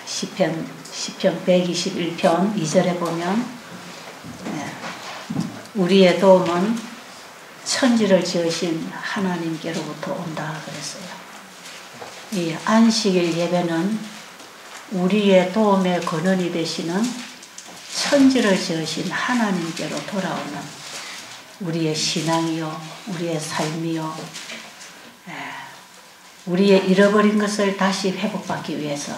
시편 121편 2절에 보면 우리의 도움은 천지를 지으신 하나님께로부터 온다 그랬어요. 이 안식일 예배는 우리의 도움의 근원이 되시는 천지를 지으신 하나님께로 돌아오는 우리의 신앙이요, 우리의 삶이요, 우리의 잃어버린 것을 다시 회복받기 위해서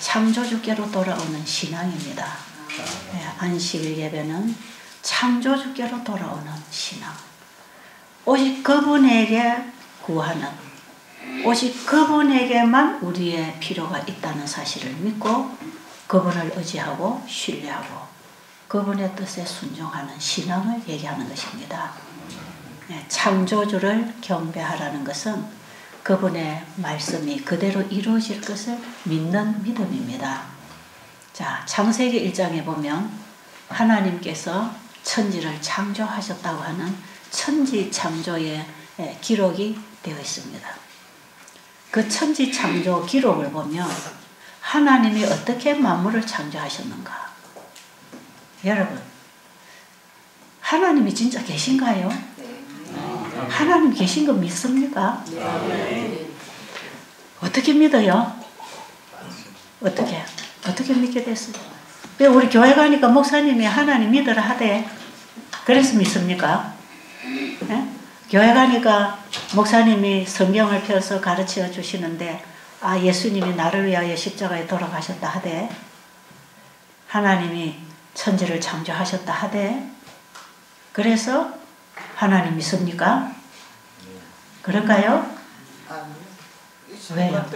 창조주께로 돌아오는 신앙입니다. 안식일 예배는 창조주께로 돌아오는 신앙. 오직 그분에게 구하는, 오직 그분에게만 우리의 필요가 있다는 사실을 믿고 그분을 의지하고 신뢰하고 그분의 뜻에 순종하는 신앙을 얘기하는 것입니다. 창조주를 경배하라는 것은 그분의 말씀이 그대로 이루어질 것을 믿는 믿음입니다. 자, 창세기 1장에 보면 하나님께서 천지를 창조하셨다고 하는 천지 창조의 기록이 되어 있습니다. 그 천지 창조 기록을 보면 하나님이 어떻게 만물을 창조하셨는가? 여러분, 하나님이 진짜 계신가요? 하나님 계신 거 믿습니까? 어떻게 믿어요? 어떻게 믿게 됐어요? 왜 우리 교회 가니까 목사님이 하나님 믿으라 하대? 그래서 믿습니까? 네? 교회 가니까 목사님이 성경을 펴서 가르쳐 주시는데 예수님이 나를 위하여 십자가에 돌아가셨다 하대? 하나님이 천지를 창조하셨다 하대? 그래서 하나님 믿습니까? 그런가요? 왜요?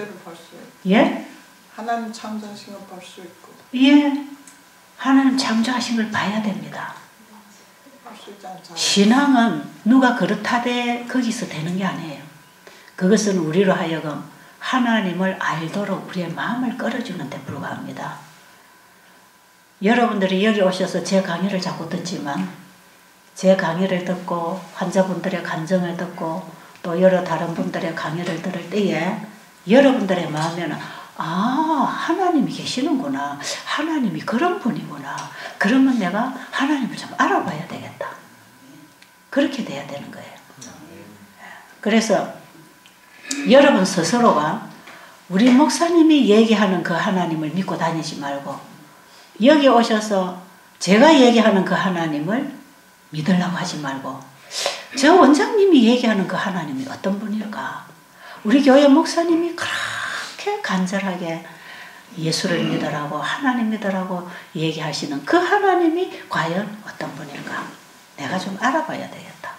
예? 하나님 창조하신 걸 볼 수 있고. 예. 하나님 창조하신 걸 봐야 됩니다. 신앙은 누가 그렇다대 거기서 되는 게 아니에요. 그것은 우리로 하여금 하나님을 알도록 우리의 마음을 끌어주는 데 불과합니다. 여러분들이 여기 오셔서 제 강의를 자꾸 듣지만 제 강의를 듣고 환자분들의 감정을 듣고 또 여러 다른 분들의 강의를 들을 때에 여러분들의 마음에는 하나님이 계시는구나. 하나님이 그런 분이구나. 그러면 내가 하나님을 좀 알아봐야 되겠다. 그렇게 돼야 되는 거예요. 그래서 여러분 스스로가 우리 목사님이 얘기하는 그 하나님을 믿고 다니지 말고 여기 오셔서 제가 얘기하는 그 하나님을 믿으려고 하지 말고 저 원장님이 얘기하는 그 하나님이 어떤 분일까? 우리 교회 목사님이 그렇게 간절하게 예수를 믿으라고 하나님 믿으라고 얘기하시는 그 하나님이 과연 어떤 분일까? 내가 좀 알아봐야 되겠다.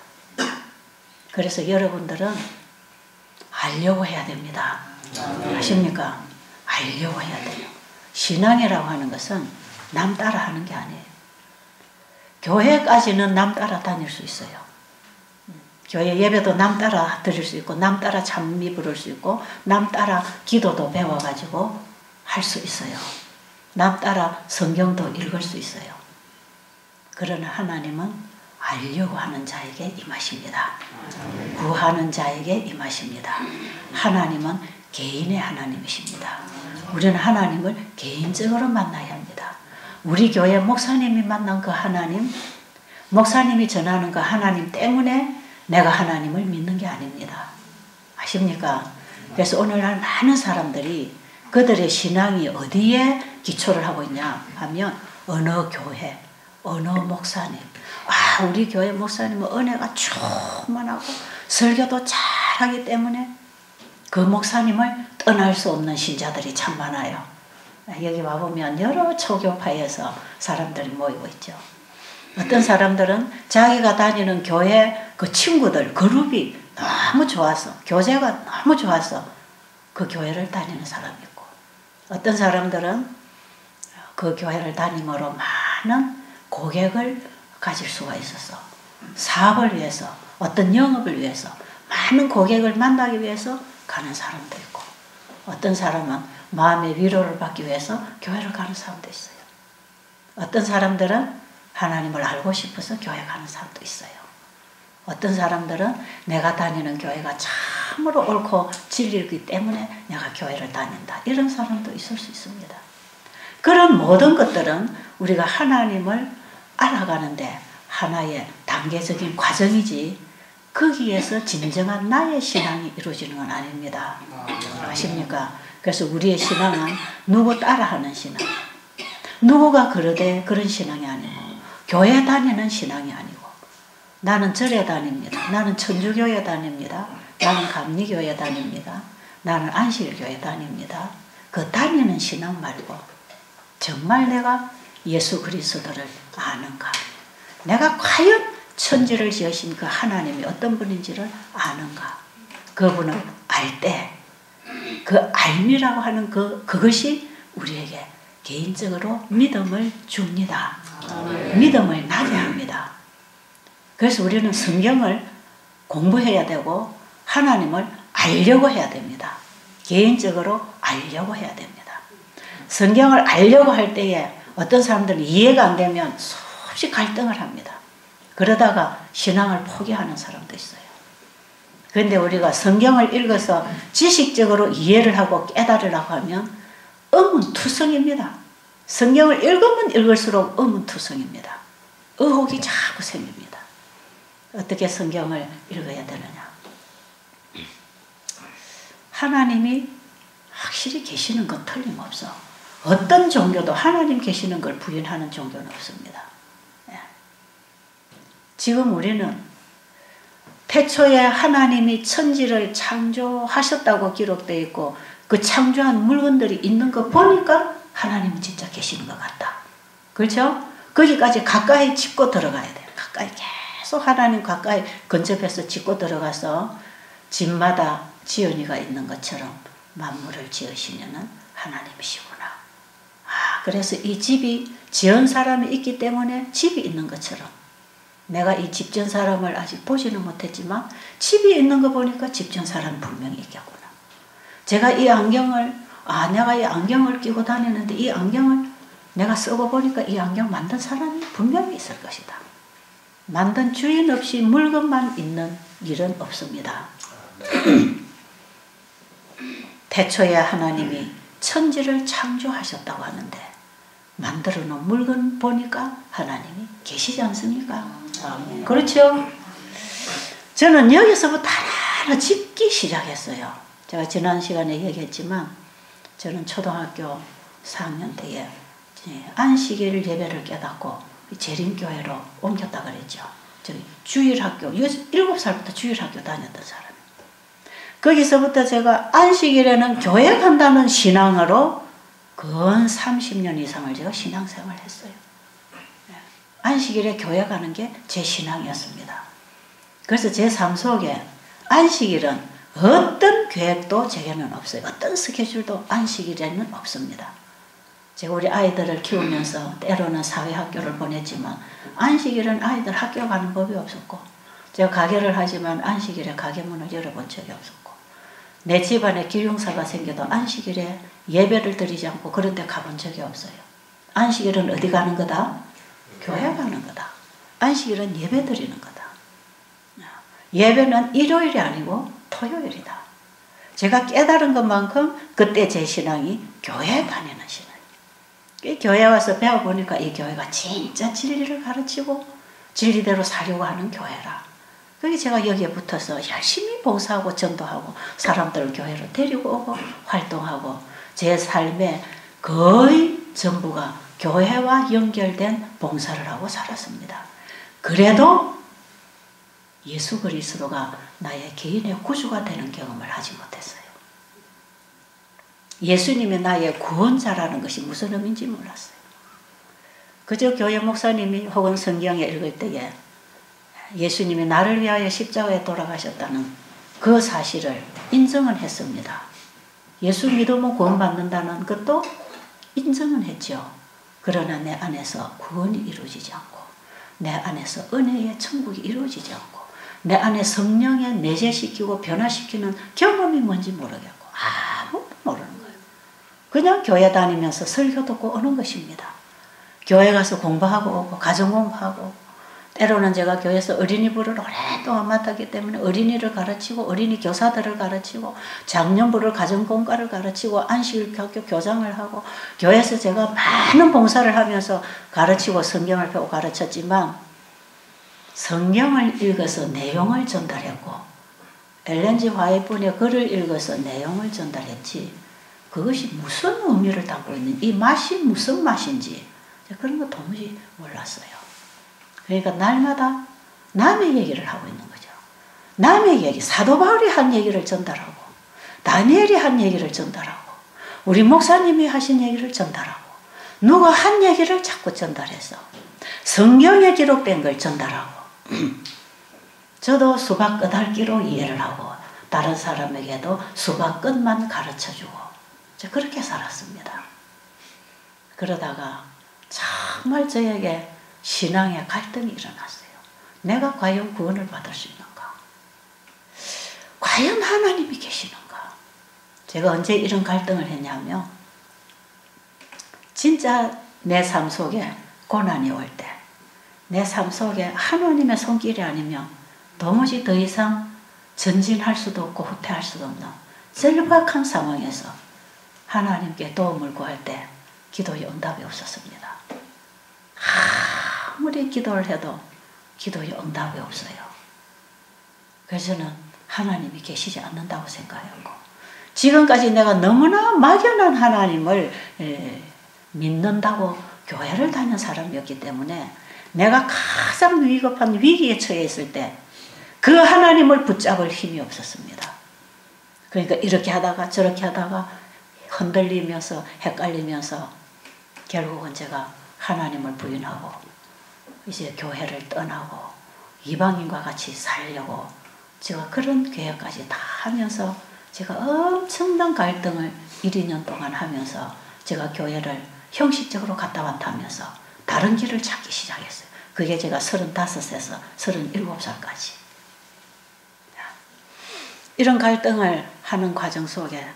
그래서 여러분들은 알려고 해야 됩니다. 아십니까? 알려고 해야 돼요. 신앙이라고 하는 것은 남 따라 하는 게 아니에요. 교회까지는 남 따라 다닐 수 있어요. 교회 예배도 남 따라 드릴 수 있고 남 따라 찬미 부를 수 있고 남 따라 기도도 배워가지고 할 수 있어요. 남 따라 성경도 읽을 수 있어요. 그러나 하나님은 알려고 하는 자에게 임하십니다. 구하는 자에게 임하십니다. 하나님은 개인의 하나님이십니다. 우리는 하나님을 개인적으로 만나야 합니다. 우리 교회 목사님이 만난 그 하나님, 목사님이 전하는 그 하나님 때문에 내가 하나님을 믿는 게 아닙니다. 아십니까? 그래서 오늘날 많은 사람들이 그들의 신앙이 어디에 기초를 하고 있냐 하면 어느 교회, 어느 목사님. 우리 교회 목사님은 은혜가 충만하고 설교도 잘하기 때문에 그 목사님을 떠날 수 없는 신자들이 참 많아요. 여기 와보면 여러 초교파에서 사람들이 모이고 있죠. 어떤 사람들은 자기가 다니는 교회 그 친구들 그룹이 너무 좋아서 교제가 너무 좋아서 그 교회를 다니는 사람이 있고 어떤 사람들은 그 교회를 다님으로 많은 고객을 가질 수가 있어서 사업을 위해서 어떤 영업을 위해서 많은 고객을 만나기 위해서 가는 사람도 있고 어떤 사람은 마음의 위로를 받기 위해서 교회를 가는 사람도 있어요. 어떤 사람들은 하나님을 알고 싶어서 교회 가는 사람도 있어요. 어떤 사람들은 내가 다니는 교회가 참 참으로 옳고 진리이기 때문에 내가 교회를 다닌다. 이런 사람도 있을 수 있습니다. 그런 모든 것들은 우리가 하나님을 알아가는데 하나의 단계적인 과정이지 거기에서 진정한 나의 신앙이 이루어지는 건 아닙니다. 아십니까? 그래서 우리의 신앙은 누구 따라하는 신앙, 누구가 그러되 그런 신앙이 아니고 교회 다니는 신앙이 아니고 나는 절에 다닙니다. 나는 천주교회 다닙니다. 나는 감리교회 다닙니다. 나는 안식일교회 다닙니다. 그 다니는 신앙 말고 정말 내가 예수 그리스도를 아는가? 내가 과연 천지를 지으신 그 하나님이 어떤 분인지를 아는가? 그분을 알 때 그 알미라고 하는 그것이 우리에게 개인적으로 믿음을 줍니다. 믿음을 나게 합니다. 그래서 우리는 성경을 공부해야 되고 하나님을 알려고 해야 됩니다. 개인적으로 알려고 해야 됩니다. 성경을 알려고 할 때에 어떤 사람들은 이해가 안 되면 수없이 갈등을 합니다. 그러다가 신앙을 포기하는 사람도 있어요. 그런데 우리가 성경을 읽어서 지식적으로 이해를 하고 깨달으려고 하면 의문투성입니다. 성경을 읽으면 읽을수록 의문투성입니다. 의혹이 자꾸 생깁니다. 어떻게 성경을 읽어야 되느냐? 하나님이 확실히 계시는 건 틀림없어. 어떤 종교도 하나님 계시는 걸 부인하는 종교는 없습니다. 지금 우리는 태초에 하나님이 천지를 창조하셨다고 기록되어 있고 그 창조한 물건들이 있는 거 보니까 하나님은 진짜 계시는 것 같다. 그렇죠? 거기까지 가까이 짚고 들어가야 돼요. 가까이 계속 하나님 가까이 근접해서 짚고 들어가서 집마다 지은이가 있는 것처럼 만물을 지으시는 하나님이시구나. 그래서 이 집이 지은 사람이 있기 때문에 집이 있는 것처럼 내가 이 집 지은 사람을 아직 보지는 못했지만 집이 있는 거 보니까 집 지은 사람은 분명히 있겠구나. 제가 이 안경을 내가 이 안경을 끼고 다니는데 이 안경을 내가 쓰고 보니까 이 안경 만든 사람이 분명히 있을 것이다. 만든 주인 없이 물건만 있는 일은 없습니다. 태초에 하나님이 천지를 창조하셨다고 하는데 만들어 놓은 물건 보니까 하나님이 계시지 않습니까? 그렇죠? 저는 여기서부터 하나하나 짚기 시작했어요. 제가 지난 시간에 얘기했지만 저는 초등학교 4학년 때에 안식일 예배를 깨닫고 재림교회로 옮겼다 그랬죠. 저기 주일학교, 7살부터 주일학교 다녔던 사람이에요. 거기서부터 제가 안식일에는 교회 간다는 신앙으로 근 30년 이상을 제가 신앙생활을 했어요. 안식일에 교회 가는 게 제 신앙이었습니다. 그래서 제 삶 속에 안식일은 어떤 계획도 제게는 없어요. 어떤 스케줄도 안식일에는 없습니다. 제가 우리 아이들을 키우면서 때로는 사회학교를 보냈지만 안식일은 아이들 학교 가는 법이 없었고 제가 가게를 하지만 안식일에 가게 문을 열어본 적이 없었고 내 집안에 기흉사가 생겨도 안식일에 예배를 드리지 않고 그런 데 가본 적이 없어요. 안식일은 어디 가는 거다? 교회 가는 거다. 안식일은 예배 드리는 거다. 예배는 일요일이 아니고 토요일이다. 제가 깨달은 것만큼 그때 제 신앙이 교회 다니는 신앙이에요. 교회 와서 배워보니까 이 교회가 진짜 진리를 가르치고 진리대로 살려고 하는 교회라. 그게 제가 여기에 붙어서 열심히 봉사하고 전도하고 사람들을 교회로 데리고 오고 활동하고 제 삶의 거의 전부가 교회와 연결된 봉사를 하고 살았습니다. 그래도 예수 그리스도가 나의 개인의 구주가 되는 경험을 하지 못했어요. 예수님이 나의 구원자라는 것이 무슨 의미인지 몰랐어요. 그저 교회 목사님이 혹은 성경에 읽을 때에 예수님이 나를 위하여 십자가에 돌아가셨다는 그 사실을 인정은 했습니다. 예수 믿으면 구원받는다는 것도 인정은 했죠. 그러나 내 안에서 구원이 이루어지지 않고 내 안에서 은혜의 천국이 이루어지지 않고 내 안에 성령에 내재시키고 변화시키는 경험이 뭔지 모르겠고 아무것도 모르는 거예요. 그냥 교회 다니면서 설교 듣고 오는 것입니다. 교회 가서 공부하고 오고 가정 공부하고 때로는 제가 교회에서 어린이부를 오랫동안 맡았기 때문에 어린이를 가르치고 어린이 교사들을 가르치고 작년부를 가정공과를 가르치고 안식일학교 교장을 하고 교회에서 제가 많은 봉사를 하면서 가르치고 성경을 배우고 가르쳤지만 성경을 읽어서 내용을 전달했고 엘렌 G 화이트의 글을 읽어서 내용을 전달했지 그것이 무슨 의미를 담고 있는지 이 맛이 무슨 맛인지 그런 거 도무지 몰랐어요. 그러니까 날마다 남의 얘기를 하고 있는 거죠. 남의 얘기, 사도 바울이 한 얘기를 전달하고 다니엘이 한 얘기를 전달하고 우리 목사님이 하신 얘기를 전달하고 누가 한 얘기를 자꾸 전달해서 성경에 기록된 걸 전달하고 저도 수박 끝알기로 이해를 하고 다른 사람에게도 수박 끝만 가르쳐주고 그렇게 살았습니다. 그러다가 정말 저에게 신앙의 갈등이 일어났어요. 내가 과연 구원을 받을 수 있는가? 과연 하나님이 계시는가? 제가 언제 이런 갈등을 했냐면 진짜 내 삶 속에 고난이 올 때 내 삶 속에 하나님의 손길이 아니면 도무지 더 이상 전진할 수도 없고 후퇴할 수도 없는 절박한 상황에서 하나님께 도움을 구할 때 기도의 응답이 없었습니다. 아무리 기도를 해도 기도의 응답이 없어요. 그래서 저는 하나님이 계시지 않는다고 생각했고 지금까지 내가 너무나 막연한 하나님을 믿는다고 교회를 다니는 사람이었기 때문에 내가 가장 위급한 위기에 처해 있을 때 그 하나님을 붙잡을 힘이 없었습니다. 그러니까 이렇게 하다가 저렇게 하다가 흔들리면서 헷갈리면서 결국은 제가 하나님을 부인하고 이제 교회를 떠나고 이방인과 같이 살려고 제가 그런 계획까지 다 하면서 제가 엄청난 갈등을 1, 2년 동안 하면서 제가 교회를 형식적으로 갔다 왔다 하면서 다른 길을 찾기 시작했어요. 그게 제가 35에서 37살까지. 이런 갈등을 하는 과정 속에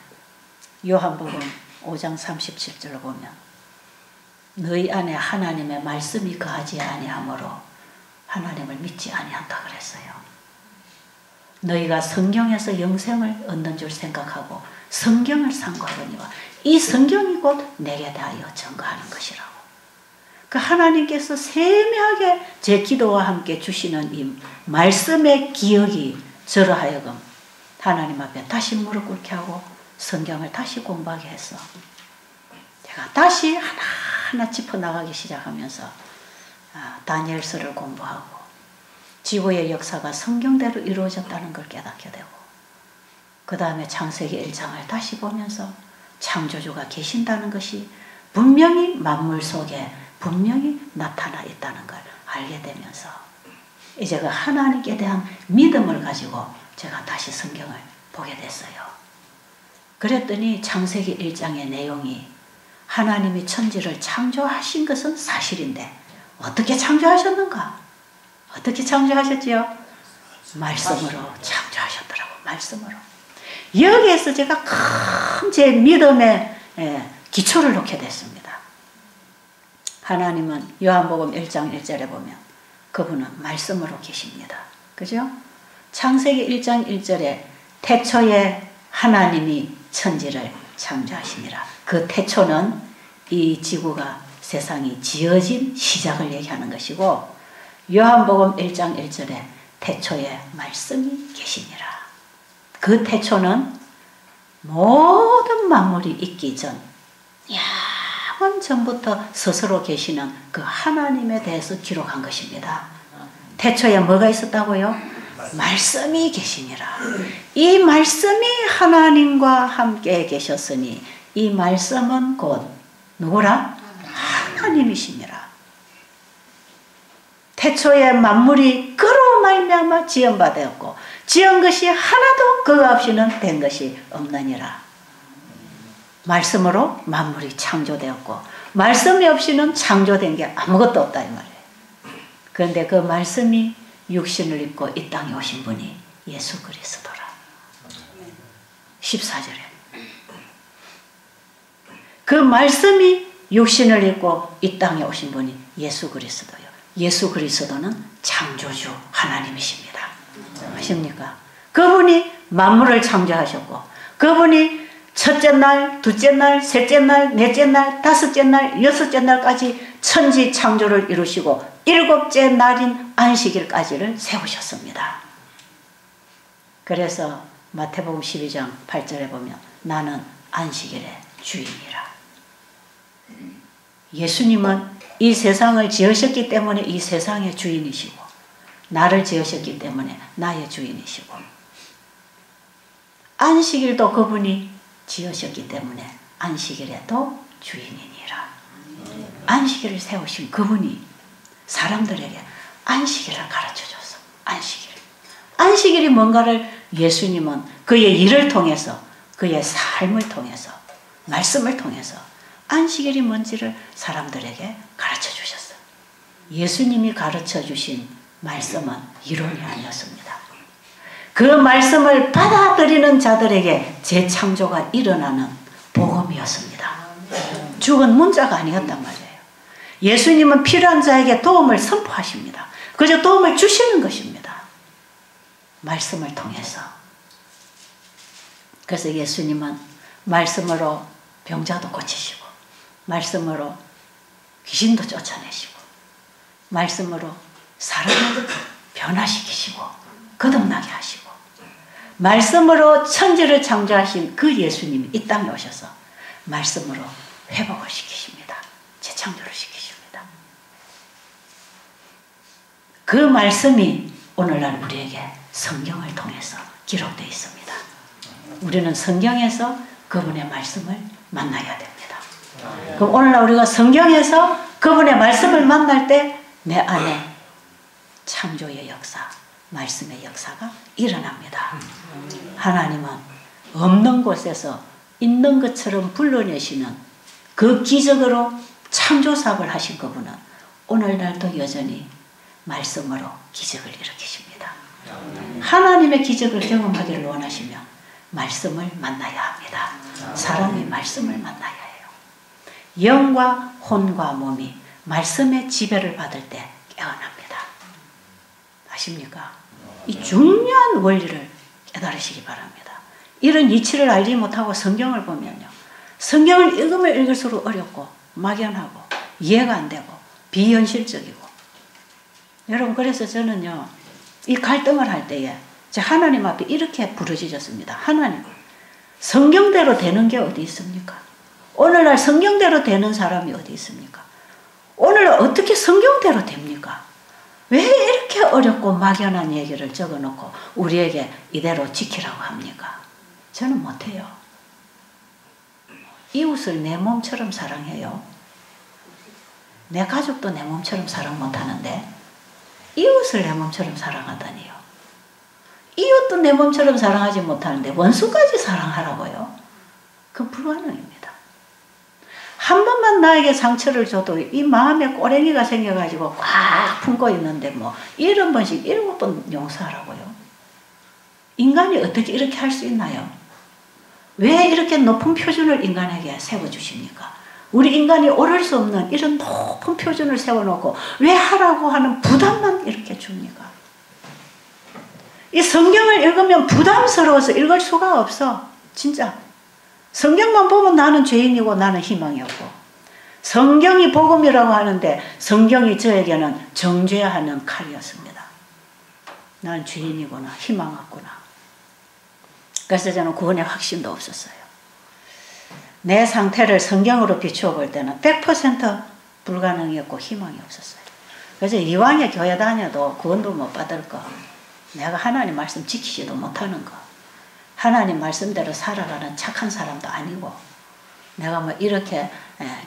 요한복음 5장 37절을 보면 너희 안에 하나님의 말씀이 거하지 아니하므로 하나님을 믿지 아니한다 그랬어요. 너희가 성경에서 영생을 얻는 줄 생각하고 성경을 상고하거니와 이 성경이 곧 내게 대하여 증거하는 것이라고. 그 하나님께서 세밀하게 제 기도와 함께 주시는 이 말씀의 기억이 저로 하여금 하나님 앞에 다시 무릎 꿇게 하고 성경을 다시 공부하게 해서 제가 다시 하나하나 짚어나가기 시작하면서 다니엘서를 공부하고 지구의 역사가 성경대로 이루어졌다는 걸 깨닫게 되고 그 다음에 창세기 1장을 다시 보면서 창조주가 계신다는 것이 분명히 만물 속에 분명히 나타나 있다는 걸 알게 되면서 이제 그 하나님께 대한 믿음을 가지고 제가 다시 성경을 보게 됐어요. 그랬더니 창세기 1장의 내용이 하나님이 천지를 창조하신 것은 사실인데 어떻게 창조하셨는가? 어떻게 창조하셨지요? 말씀으로 창조하셨더라고. 말씀으로. 여기에서 제가 큰 제 믿음의 기초를 놓게 됐습니다. 하나님은 요한복음 1장 1절에 보면 그분은 말씀으로 계십니다. 그죠? 창세기 1장 1절에 태초에 하나님이 천지를 창조하시니라. 그 태초는 이 지구가 세상이 지어진 시작을 얘기하는 것이고 요한복음 1장 1절에 태초에 말씀이 계시니라. 그 태초는 모든 만물이 있기 전 영원 전부터 스스로 계시는 그 하나님에 대해서 기록한 것입니다. 태초에 뭐가 있었다고요? 말씀이 계시니라. 이 말씀이 하나님과 함께 계셨으니 이 말씀은 곧 누구라? 하나님이시니라. 태초에 만물이 그로 말미암아 지은 바 되었고 지은 것이 하나도 그거 없이는 된 것이 없느니라. 말씀으로 만물이 창조되었고 말씀이 없이는 창조된 게 아무것도 없다 이 말이에요. 그런데 그 말씀이 육신을 입고 이 땅에 오신 분이 예수 그리스도라. 14절에 그 말씀이 육신을 입고 이 땅에 오신 분이 예수 그리스도요. 예수 그리스도는 창조주 하나님이십니다. 아십니까? 그분이 만물을 창조하셨고 그분이 첫째 날, 둘째 날, 셋째 날, 넷째 날, 다섯째 날, 여섯째 날까지 천지 창조를 이루시고 일곱째 날인 안식일까지를 세우셨습니다. 그래서 마태복음 12장 8절에 보면 나는 안식일의 주인이라. 예수님은 이 세상을 지으셨기 때문에 이 세상의 주인이시고 나를 지으셨기 때문에 나의 주인이시고 안식일도 그분이 지으셨기 때문에 안식일에도 주인이니라. 안식일을 세우신 그분이 사람들에게 안식일을 가르쳐줬어. 안식일이 뭔가를 예수님은 그의 일을 통해서 그의 삶을 통해서 말씀을 통해서 안식일이 뭔지를 사람들에게 가르쳐주셨어요. 예수님이 가르쳐주신 말씀은 이론이 아니었습니다. 그 말씀을 받아들이는 자들에게 재창조가 일어나는 복음이었습니다. 죽은 문자가 아니었단 말이에요. 예수님은 필요한 자에게 도움을 선포하십니다. 그저 도움을 주시는 것입니다. 말씀을 통해서. 그래서 예수님은 말씀으로 병자도 고치시고 말씀으로 귀신도 쫓아내시고 말씀으로 사람을 변화시키시고 거듭나게 하시고 말씀으로 천지를 창조하신 그 예수님이 이 땅에 오셔서 말씀으로 회복을 시키십니다. 재창조를 시키십니다. 그 말씀이 오늘날 우리에게 성경을 통해서 기록되어 있습니다. 우리는 성경에서 그분의 말씀을 만나야 됩니다. 그럼 오늘날 우리가 성경에서 그분의 말씀을 만날 때 내 안에 창조의 역사, 말씀의 역사가 일어납니다. 하나님은 없는 곳에서 있는 것처럼 불러내시는 그 기적으로 창조사업을 하신 그분은 오늘날도 여전히 말씀으로 기적을 일으키십니다. 하나님의 기적을 경험하기를 원하시면 말씀을 만나야 합니다. 사람이 말씀을 만나야 해요. 영과 혼과 몸이 말씀의 지배를 받을 때 깨어납니다. 아십니까? 이 중요한 원리를 깨달으시기 바랍니다. 이런 이치를 알지 못하고 성경을 보면요. 성경을 읽으면 읽을수록 어렵고 막연하고 이해가 안 되고 비현실적이고 여러분 그래서 저는요. 이 갈등을 할 때에 하나님 앞에 이렇게 부르짖었습니다. 하나님 성경대로 되는 게 어디 있습니까? 오늘날 성경대로 되는 사람이 어디 있습니까? 오늘날 어떻게 성경대로 됩니까? 왜 이렇게 어렵고 막연한 얘기를 적어놓고 우리에게 이대로 지키라고 합니까? 저는 못해요. 이웃을 내 몸처럼 사랑해요. 내 가족도 내 몸처럼 사랑 못하는데 이웃을 내 몸처럼 사랑하다니요. 이웃도 내 몸처럼 사랑하지 못하는데 원수까지 사랑하라고요? 그건 불가능입니다. 한 번만 나에게 상처를 줘도 이 마음에 꼬랭이가 생겨가지고 꽉 품고 있는데 뭐 70번씩 7번 용서하라고요? 인간이 어떻게 이렇게 할 수 있나요? 왜 이렇게 높은 표준을 인간에게 세워주십니까? 우리 인간이 오를 수 없는 이런 높은 표준을 세워놓고 왜 하라고 하는 부담만 이렇게 줍니까? 이 성경을 읽으면 부담스러워서 읽을 수가 없어. 진짜. 성경만 보면 나는 죄인이고 나는 희망이 없고 성경이 복음이라고 하는데 성경이 저에게는 정죄하는 칼이었습니다. 난 죄인이구나. 희망 없구나. 그래서 저는 구원의 확신도 없었어요. 내 상태를 성경으로 비추어 볼 때는 100% 불가능이었고 희망이 없었어요. 그래서 이왕에 교회 다녀도 구원도 못 받을 거, 내가 하나님 말씀 지키지도 못하는 거, 하나님 말씀대로 살아가는 착한 사람도 아니고, 내가 뭐 이렇게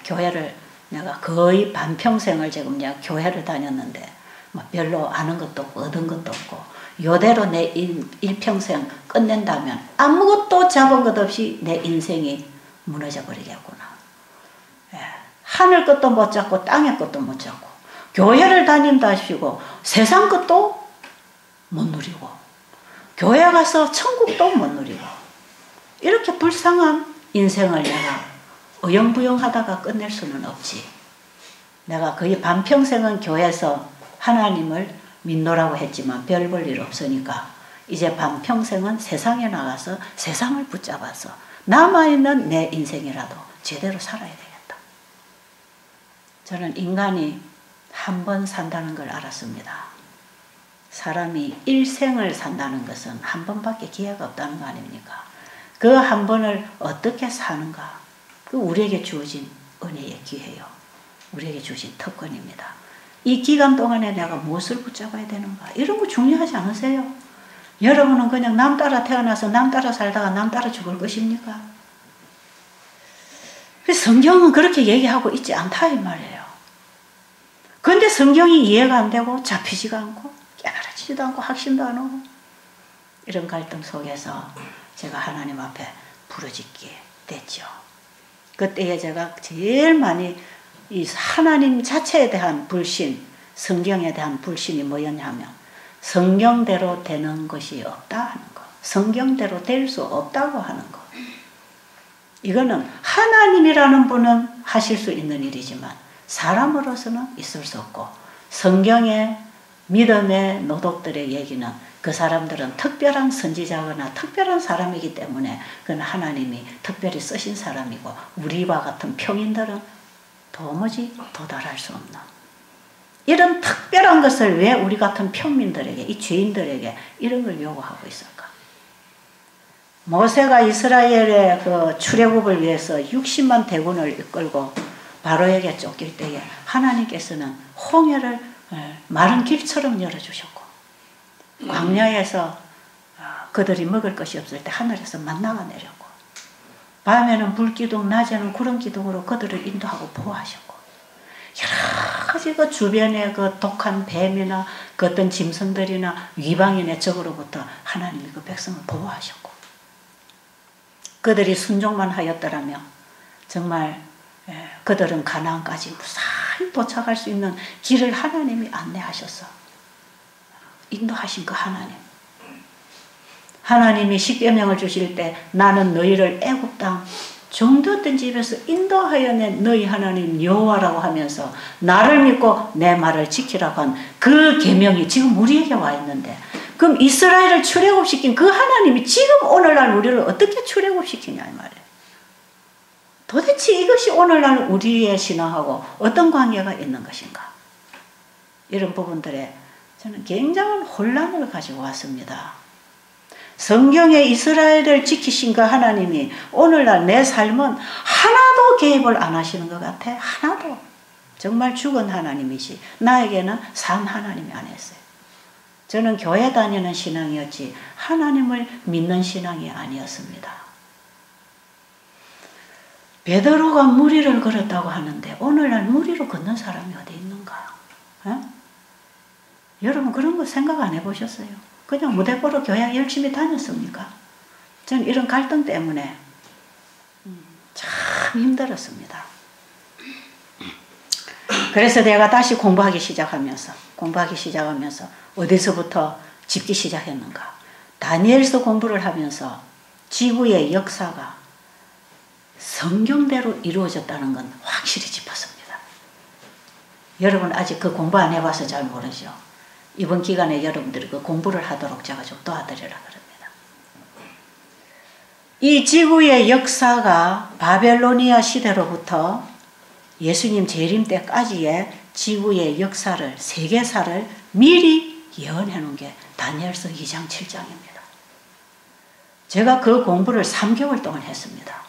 교회를 내가 거의 반평생을 지금 내가 교회를 다녔는데 뭐 별로 아는 것도 없고 얻은 것도 없고 요대로 내 일평생 끝낸다면 아무것도 잡은 것 없이 내 인생이 무너져 버리겠구나. 하늘 것도 못 잡고 땅의 것도 못 잡고 교회를 다닌다 하시고 세상 것도 못 누리고 교회 가서 천국도 못 누리고 이렇게 불쌍한 인생을 내가 어영부영하다가 끝낼 수는 없지. 내가 거의 반평생은 교회에서 하나님을 믿노라고 했지만 별 볼 일 없으니까 이제 반평생은 세상에 나가서 세상을 붙잡아서 남아있는 내 인생이라도 제대로 살아야 되겠다. 저는 인간이 한 번 산다는 걸 알았습니다. 사람이 일생을 산다는 것은 한 번밖에 기회가 없다는 거 아닙니까? 그 한 번을 어떻게 사는가? 그 우리에게 주어진 은혜의 기회요. 우리에게 주어진 특권입니다. 이 기간 동안에 내가 무엇을 붙잡아야 되는가? 이런 거 중요하지 않으세요? 여러분은 그냥 남 따라 태어나서 남 따라 살다가 남 따라 죽을 것입니까? 성경은 그렇게 얘기하고 있지 않다 이 말이에요. 그런데 성경이 이해가 안 되고 잡히지가 않고 깨달아지지도 않고 확신도 안 오고 이런 갈등 속에서 제가 하나님 앞에 부르짖게 됐죠. 그때에 제가 제일 많이 이 하나님 자체에 대한 불신, 성경에 대한 불신이 뭐였냐면 성경대로 되는 것이 없다 하는 거. 성경대로 될 수 없다고 하는 거. 이거는 하나님이라는 분은 하실 수 있는 일이지만 사람으로서는 있을 수 없고 성경의 믿음의 노독들의 얘기는 그 사람들은 특별한 선지자거나 특별한 사람이기 때문에 그건 하나님이 특별히 쓰신 사람이고 우리와 같은 평인들은 도무지 도달할 수 없는 이런 특별한 것을 왜 우리 같은 평민들에게 이 죄인들에게 이런 걸 요구하고 있을까? 모세가 이스라엘의 그 출애굽을 위해서 60만 대군을 이끌고 바로에게 쫓길 때에 하나님께서는 홍해를 마른 길처럼 열어주셨고 광야에서 그들이 먹을 것이 없을 때 하늘에서 만나가 내렸고 밤에는 불기둥 낮에는 구름기둥으로 그들을 인도하고 보호하셨고 여러 가지 그 주변에 그 독한 뱀이나 그 어떤 짐승들이나 위방인의 적으로부터 하나님이 그 백성을 보호하셨고 그들이 순종만 하였더라면 정말 그들은 가나안까지 무사히 도착할 수 있는 길을 하나님이 안내하셔서 인도하신 그 하나님. 하나님이 십계명을 주실 때 나는 너희를 애굽 땅 종되었던 집에서 인도하여 낸 너희 하나님 여호와라고 하면서 나를 믿고 내 말을 지키라고 한 그 계명이 지금 우리에게 와 있는데 그럼 이스라엘을 출애굽시킨 그 하나님이 지금 오늘날 우리를 어떻게 출애굽시키냐 이 말이에요. 도대체 이것이 오늘날 우리의 신앙하고 어떤 관계가 있는 것인가? 이런 부분들에 저는 굉장한 혼란을 가지고 왔습니다. 성경에 이스라엘을 지키신 그 하나님이 오늘날 내 삶은 하나도 개입을 안 하시는 것 같아. 하나도. 정말 죽은 하나님이시. 나에게는 산 하나님이 아니었어요. 저는 교회 다니는 신앙이었지 하나님을 믿는 신앙이 아니었습니다. 베드로가 무리를 걸었다고 하는데 오늘날 무리로 걷는 사람이 어디 있는가? 여러분 그런 거 생각 안 해보셨어요? 그냥 무대 보러 교회 열심히 다녔습니까? 저는 이런 갈등 때문에 참 힘들었습니다. 그래서 내가 다시 공부하기 시작하면서 어디서부터 짚기 시작했는가? 다니엘서 공부를 하면서 지구의 역사가 성경대로 이루어졌다는 건 확실히 짚었습니다. 여러분 아직 그 공부 안 해봐서 잘 모르죠. 이번 기간에 여러분들이 그 공부를 하도록 제가 좀 도와드리라 그럽니다. 이 지구의 역사가 바벨로니아 시대로부터 예수님 재림 때까지의 지구의 역사를 세계사를 미리 예언해 놓은 게 다니엘서 2장 7장입니다. 제가 그 공부를 3개월 동안 했습니다.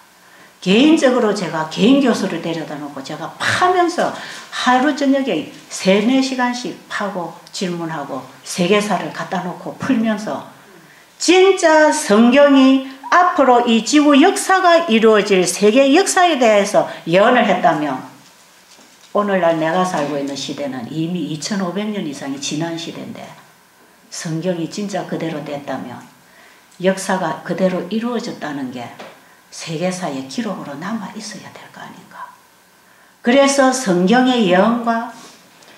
개인적으로 제가 개인 교수를 데려다 놓고 제가 파면서 하루 저녁에 3-4시간씩 파고 질문하고 세계사를 갖다 놓고 풀면서 진짜 성경이 앞으로 이 지구 역사가 이루어질 세계 역사에 대해서 예언을 했다면 오늘날 내가 살고 있는 시대는 이미 2500년 이상이 지난 시대인데 성경이 진짜 그대로 됐다면 역사가 그대로 이루어졌다는 게 세계사의 기록으로 남아 있어야 될 거 아닌가. 그래서 성경의 예언과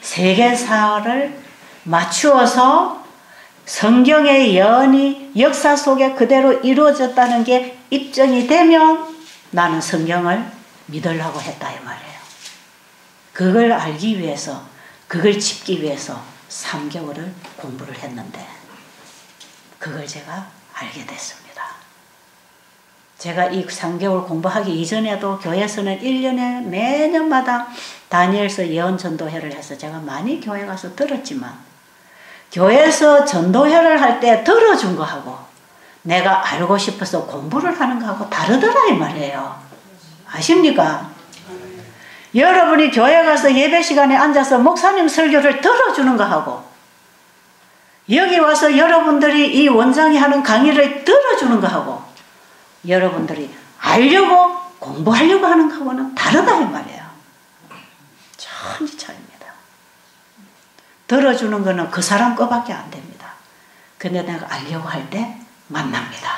세계사를 맞추어서 성경의 예언이 역사 속에 그대로 이루어졌다는 게 입증이 되면 나는 성경을 믿으려고 했다 이 말이에요. 그걸 알기 위해서, 그걸 짚기 위해서 3개월을 공부를 했는데 그걸 제가 알게 됐습니다. 제가 이 3개월 공부하기 이전에도 교회에서는 1년에 매년마다 다니엘서 예언 전도회를 해서 제가 많이 교회 가서 들었지만 교회에서 전도회를 할 때 들어준 거하고 내가 알고 싶어서 공부를 하는 거하고 다르더라 이 말이에요. 아십니까? 여러분이 교회 가서 예배 시간에 앉아서 목사님 설교를 들어주는 거하고 여기 와서 여러분들이 이 원장이 하는 강의를 들어주는 거하고 여러분들이 알려고 공부하려고 하는 거하고는 다르다 이 말이에요. 천지 차이입니다. 들어주는 거는 그 사람 거밖에 안 됩니다. 근데 내가 알려고 할 때 만납니다.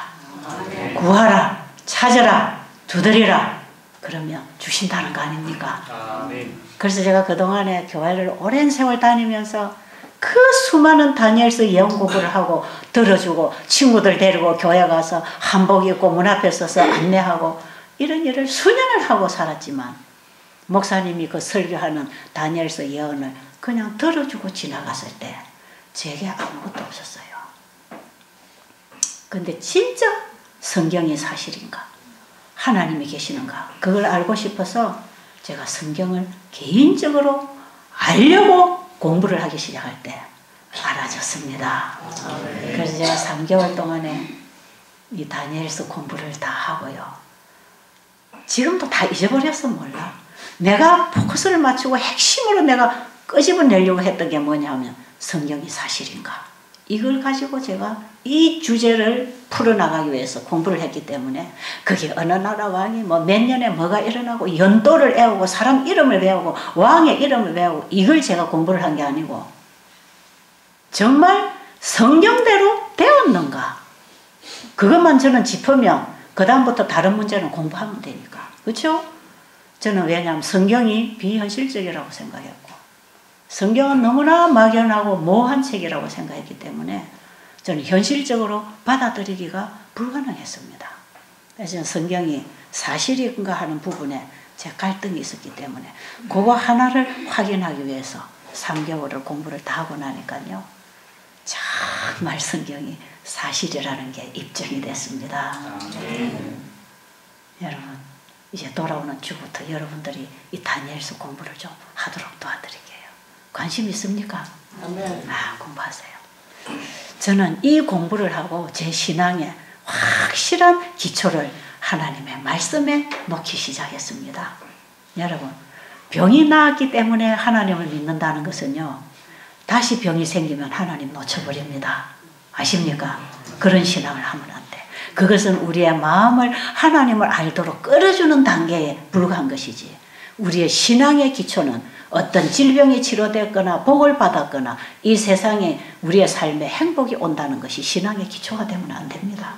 구하라, 찾으라, 두드리라 그러면 주신다는 거 아닙니까? 그래서 제가 그동안에 교회를 오랜 세월 다니면서 그 수많은 다니엘서 예언 공부를 하고 들어주고 친구들 데리고 교회 가서 한복 입고 문 앞에 서서 안내하고 이런 일을 수년을 하고 살았지만 목사님이 그 설교하는 다니엘서 예언을 그냥 들어주고 지나갔을 때 제게 아무것도 없었어요. 근데 진짜 성경이 사실인가? 하나님이 계시는가? 그걸 알고 싶어서 제가 성경을 개인적으로 알려고 공부를 하기 시작할 때 알아졌습니다. 그래서 제가 3개월 동안에 이 다니엘서 공부를 다 하고요. 지금도 다 잊어버렸어 몰라. 내가 포커스를 맞추고 핵심으로 내가 끄집어내려고 했던 게 뭐냐면 성경이 사실인가? 이걸 가지고 제가 이 주제를 풀어나가기 위해서 공부를 했기 때문에 그게 어느 나라 왕이 뭐 몇 년에 뭐가 일어나고 연도를 외우고 사람 이름을 외우고 왕의 이름을 외우고 이걸 제가 공부를 한 게 아니고 정말 성경대로 되었는가 그것만 저는 짚으면 그 다음부터 다른 문제는 공부하면 되니까 그렇죠? 저는 왜냐하면 성경이 비현실적이라고 생각했고 성경은 너무나 막연하고 모호한 책이라고 생각했기 때문에 저는 현실적으로 받아들이기가 불가능했습니다. 그래서 저는 성경이 사실인가 하는 부분에 제 갈등이 있었기 때문에 그거 하나를 확인하기 위해서 3개월을 공부를 다 하고 나니까요. 정말 성경이 사실이라는 게 입증이 됐습니다. 여러분 이제 돌아오는 주부터 여러분들이 이 다니엘서 공부를 좀 하도록 도와드릴게요. 관심 있습니까? 공부하세요. 저는 이 공부를 하고 제 신앙에 확실한 기초를 하나님의 말씀에 놓기 시작했습니다. 여러분 병이 나았기 때문에 하나님을 믿는다는 것은요 다시 병이 생기면 하나님 놓쳐버립니다. 아십니까? 그런 신앙을 하면 안 돼. 그것은 우리의 마음을 하나님을 알도록 끌어주는 단계에 불과한 것이지 우리의 신앙의 기초는 어떤 질병이 치료됐거나 복을 받았거나 이 세상에 우리의 삶에 행복이 온다는 것이 신앙의 기초가 되면 안 됩니다.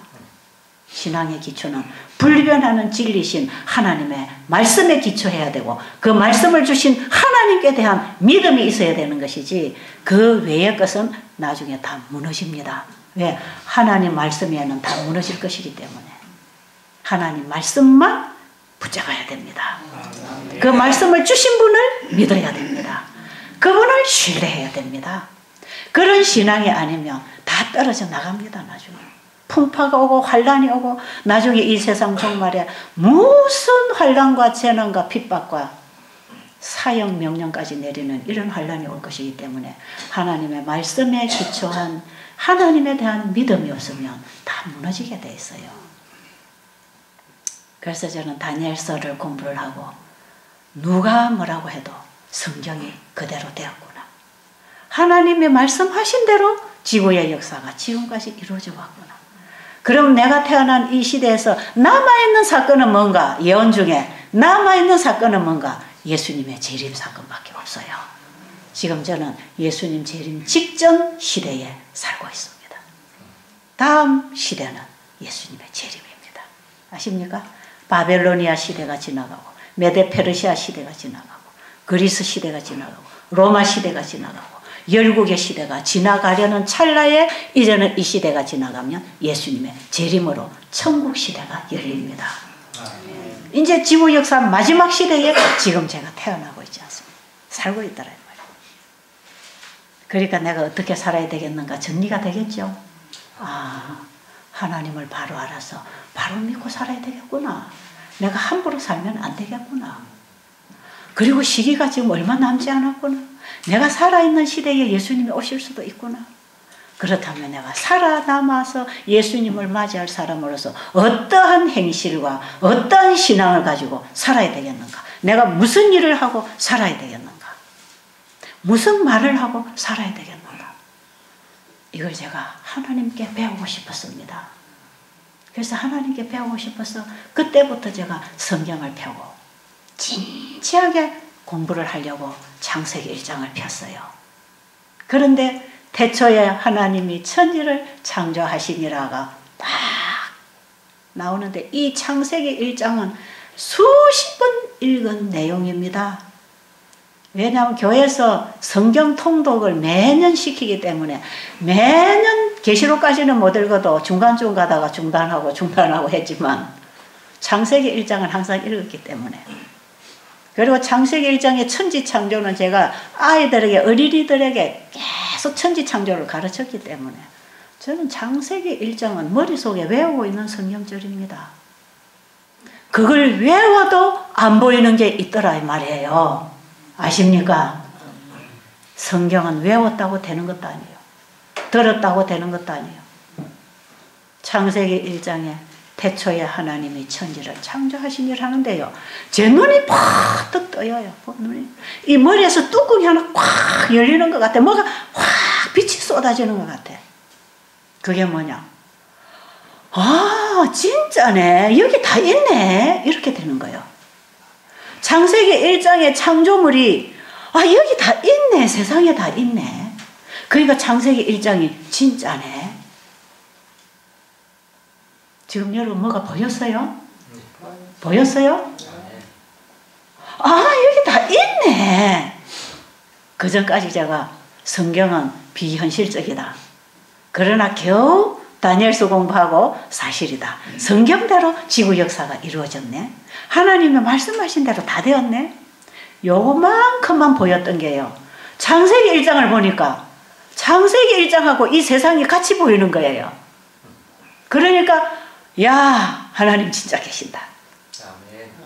신앙의 기초는 불변하는 진리신 하나님의 말씀에 기초해야 되고 그 말씀을 주신 하나님께 대한 믿음이 있어야 되는 것이지 그 외의 것은 나중에 다 무너집니다. 왜? 하나님 말씀에는 다 무너질 것이기 때문에 하나님 말씀만 붙잡아야 됩니다. 그 말씀을 주신 분을 믿어야 됩니다. 그분을 신뢰해야 됩니다. 그런 신앙이 아니면 다 떨어져 나갑니다. 나중에 풍파가 오고 환란이 오고 나중에 이 세상 종말에 무슨 환란과 재난과 핍박과 사형 명령까지 내리는 이런 환란이 올 것이기 때문에 하나님의 말씀에 기초한 하나님에 대한 믿음이 없으면 다 무너지게 돼 있어요. 그래서 저는 다니엘서를 공부를 하고 누가 뭐라고 해도 성경이 그대로 되었구나. 하나님의 말씀하신 대로 지구의 역사가 지금까지 이루어져 왔구나. 그럼 내가 태어난 이 시대에서 남아있는 사건은 뭔가? 예언 중에 남아있는 사건은 뭔가? 예수님의 재림 사건밖에 없어요. 지금 저는 예수님 재림 직전 시대에 살고 있습니다. 다음 시대는 예수님의 재림입니다. 아십니까? 바벨로니아 시대가 지나가고 메데 페르시아 시대가 지나가고 그리스 시대가 지나가고 로마 시대가 지나가고 열국의 시대가 지나가려는 찰나에 이제는 이 시대가 지나가면 예수님의 재림으로 천국 시대가 열립니다. 이제 지구 역사 마지막 시대에 지금 제가 태어나고 있지 않습니까? 살고 있다는 말이에요. 그러니까 내가 어떻게 살아야 되겠는가 정리가 되겠죠. 하나님을 바로 알아서 바로 믿고 살아야 되겠구나. 내가 함부로 살면 안 되겠구나. 그리고 시기가 지금 얼마 남지 않았구나. 내가 살아있는 시대에 예수님이 오실 수도 있구나. 그렇다면 내가 살아남아서 예수님을 맞이할 사람으로서 어떠한 행실과 어떠한 신앙을 가지고 살아야 되겠는가. 내가 무슨 일을 하고 살아야 되겠는가. 무슨 말을 하고 살아야 되겠는가. 이걸 제가 하나님께 배우고 싶었습니다. 그래서 하나님께 배우고 싶어서 그때부터 제가 성경을 펴고 진지하게 공부를 하려고 창세기 1장을 폈어요. 그런데 태초에 하나님이 천지를 창조하시니라가 딱 나오는데 이 창세기 1장은 수십 번 읽은 내용입니다. 왜냐하면 교회에서 성경 통독을 매년 시키기 때문에 매년 계시록까지는 못 읽어도 중간중간 가다가 중단하고 했지만 창세기 1장은 항상 읽었기 때문에. 그리고 창세기 1장의 천지창조는 제가 아이들에게 어린이들에게 계속 천지창조를 가르쳤기 때문에 저는 창세기 1장은 머릿속에 외우고 있는 성경절입니다. 그걸 외워도 안 보이는 게 있더라 이 말이에요. 아십니까? 성경은 외웠다고 되는 것도 아니에요. 들었다고 되는 것도 아니에요. 창세기 1장에 태초에 하나님이 천지를 창조하시니를 하는데요. 제 눈이 팍 떠요. 이 머리에서 뚜껑이 하나 꽉 열리는 것 같아. 뭐가 확 빛이 쏟아지는 것 같아. 그게 뭐냐? 진짜네. 여기 다 있네. 이렇게 되는 거예요. 창세기 1장의 창조물이 여기 다 있네. 세상에 다 있네. 그러니까 창세기 1장이 진짜네. 지금 여러분 뭐가 보였어요? 보였어요? 여기 다 있네. 그 전까지 제가 성경은 비현실적이다. 그러나 겨우 다니엘서 공부하고 사실이다. 성경대로 지구 역사가 이루어졌네. 하나님의 말씀하신 대로 다 되었네. 요만큼만 보였던 게요. 창세기 1장을 보니까 창세기 1장하고 이 세상이 같이 보이는 거예요. 그러니까 하나님 진짜 계신다.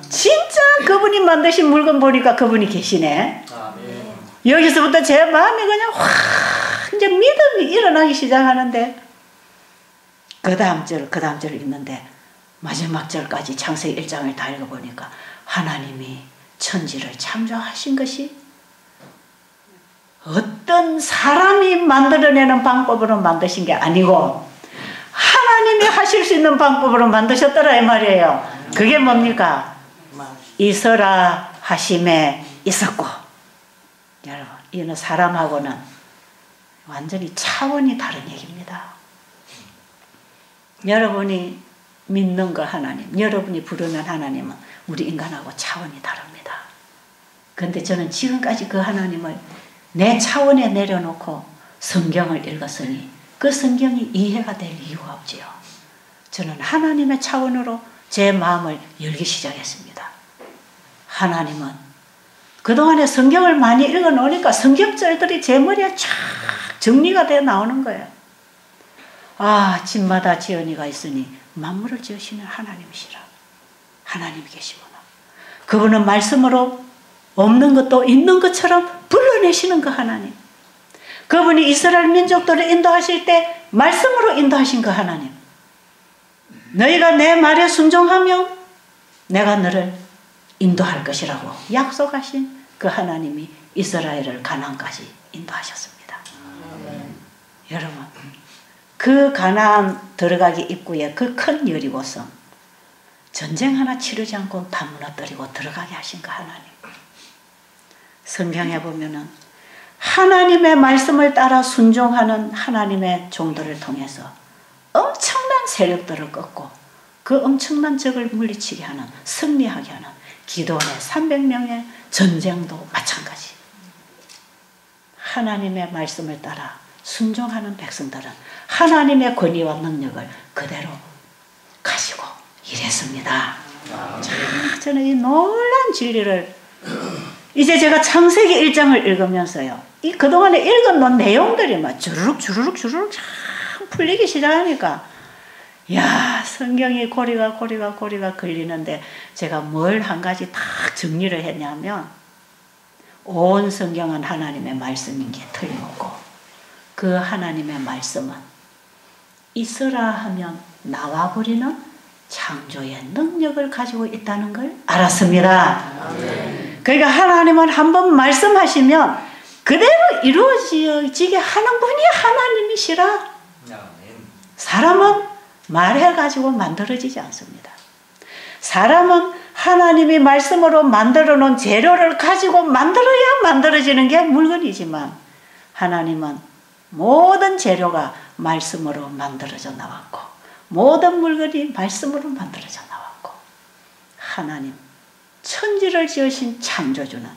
진짜 그분이 만드신 물건 보니까 그분이 계시네. 여기서부터 제 마음이 그냥 확 이제 믿음이 일어나기 시작하는데 그 다음 절 읽는데 마지막 절까지 창세기 1장을 다 읽어보니까 하나님이 천지를 창조하신 것이 어떤 사람이 만들어내는 방법으로 만드신 게 아니고 하나님이 하실 수 있는 방법으로 만드셨더라 이 말이에요. 그게 뭡니까? 있어라 하심에 있었고. 여러분, 이는 사람하고는 완전히 차원이 다른 얘기입니다. 여러분이 믿는 거 하나님, 여러분이 부르는 하나님은 우리 인간하고 차원이 다릅니다. 그런데 저는 지금까지 그 하나님을 내 차원에 내려놓고 성경을 읽었으니 그 성경이 이해가 될 이유가 없지요. 저는 하나님의 차원으로 제 마음을 열기 시작했습니다. 하나님은 그동안에 성경을 많이 읽어놓으니까 성경절들이 제 머리에 쫙 정리가 되어 나오는 거예요. 집마다 지연이가 있으니 만물을 지으시는 하나님이시라. 하나님이 계시구나. 그분은 말씀으로 없는 것도 있는 것처럼 불러내시는 그 하나님. 그분이 이스라엘 민족들을 인도하실 때 말씀으로 인도하신 그 하나님. 너희가 내 말에 순종하면 내가 너를 인도할 것이라고 약속하신 그 하나님이 이스라엘을 가나안까지 인도하셨습니다. 여러분, 그 가나안 들어가기 입구에 그 큰 여리고성, 전쟁 하나 치르지 않고 다 무너뜨리고 들어가게 하신 그 하나님. 성경에 보면은 하나님의 말씀을 따라 순종하는 하나님의 종들을 통해서 엄청난 세력들을 꺾고 그 엄청난 적을 물리치게 하는, 승리하게 하는 기도원의 300명의 전쟁도 마찬가지. 하나님의 말씀을 따라 순종하는 백성들은 하나님의 권위와 능력을 그대로 가지고 일했습니다. 저는 이 놀라운 진리를 이제 제가 창세기 1장을 읽으면서요. 이 그동안에 읽어놓은 내용들이 막 주르륵 쫙 풀리기 시작하니까 야, 성경이 고리가 걸리는데 제가 뭘 한 가지 딱 정리를 했냐면 온 성경은 하나님의 말씀인 게 틀림없고 그 하나님의 말씀은 있으라 하면 나와버리는 창조의 능력을 가지고 있다는 걸 알았습니다. 그러니까 하나님은 한번 말씀하시면 그대로 이루어지게 하는 분이 하나님이시라. 사람은 말해가지고 만들어지지 않습니다. 사람은 하나님이 말씀으로 만들어 놓은 재료를 가지고 만들어야 만들어지는 게 물건이지만 하나님은 모든 재료가 말씀으로 만들어져 나왔고 모든 물건이 말씀으로 만들어져 나왔고 하나님 천지를 지으신 창조주는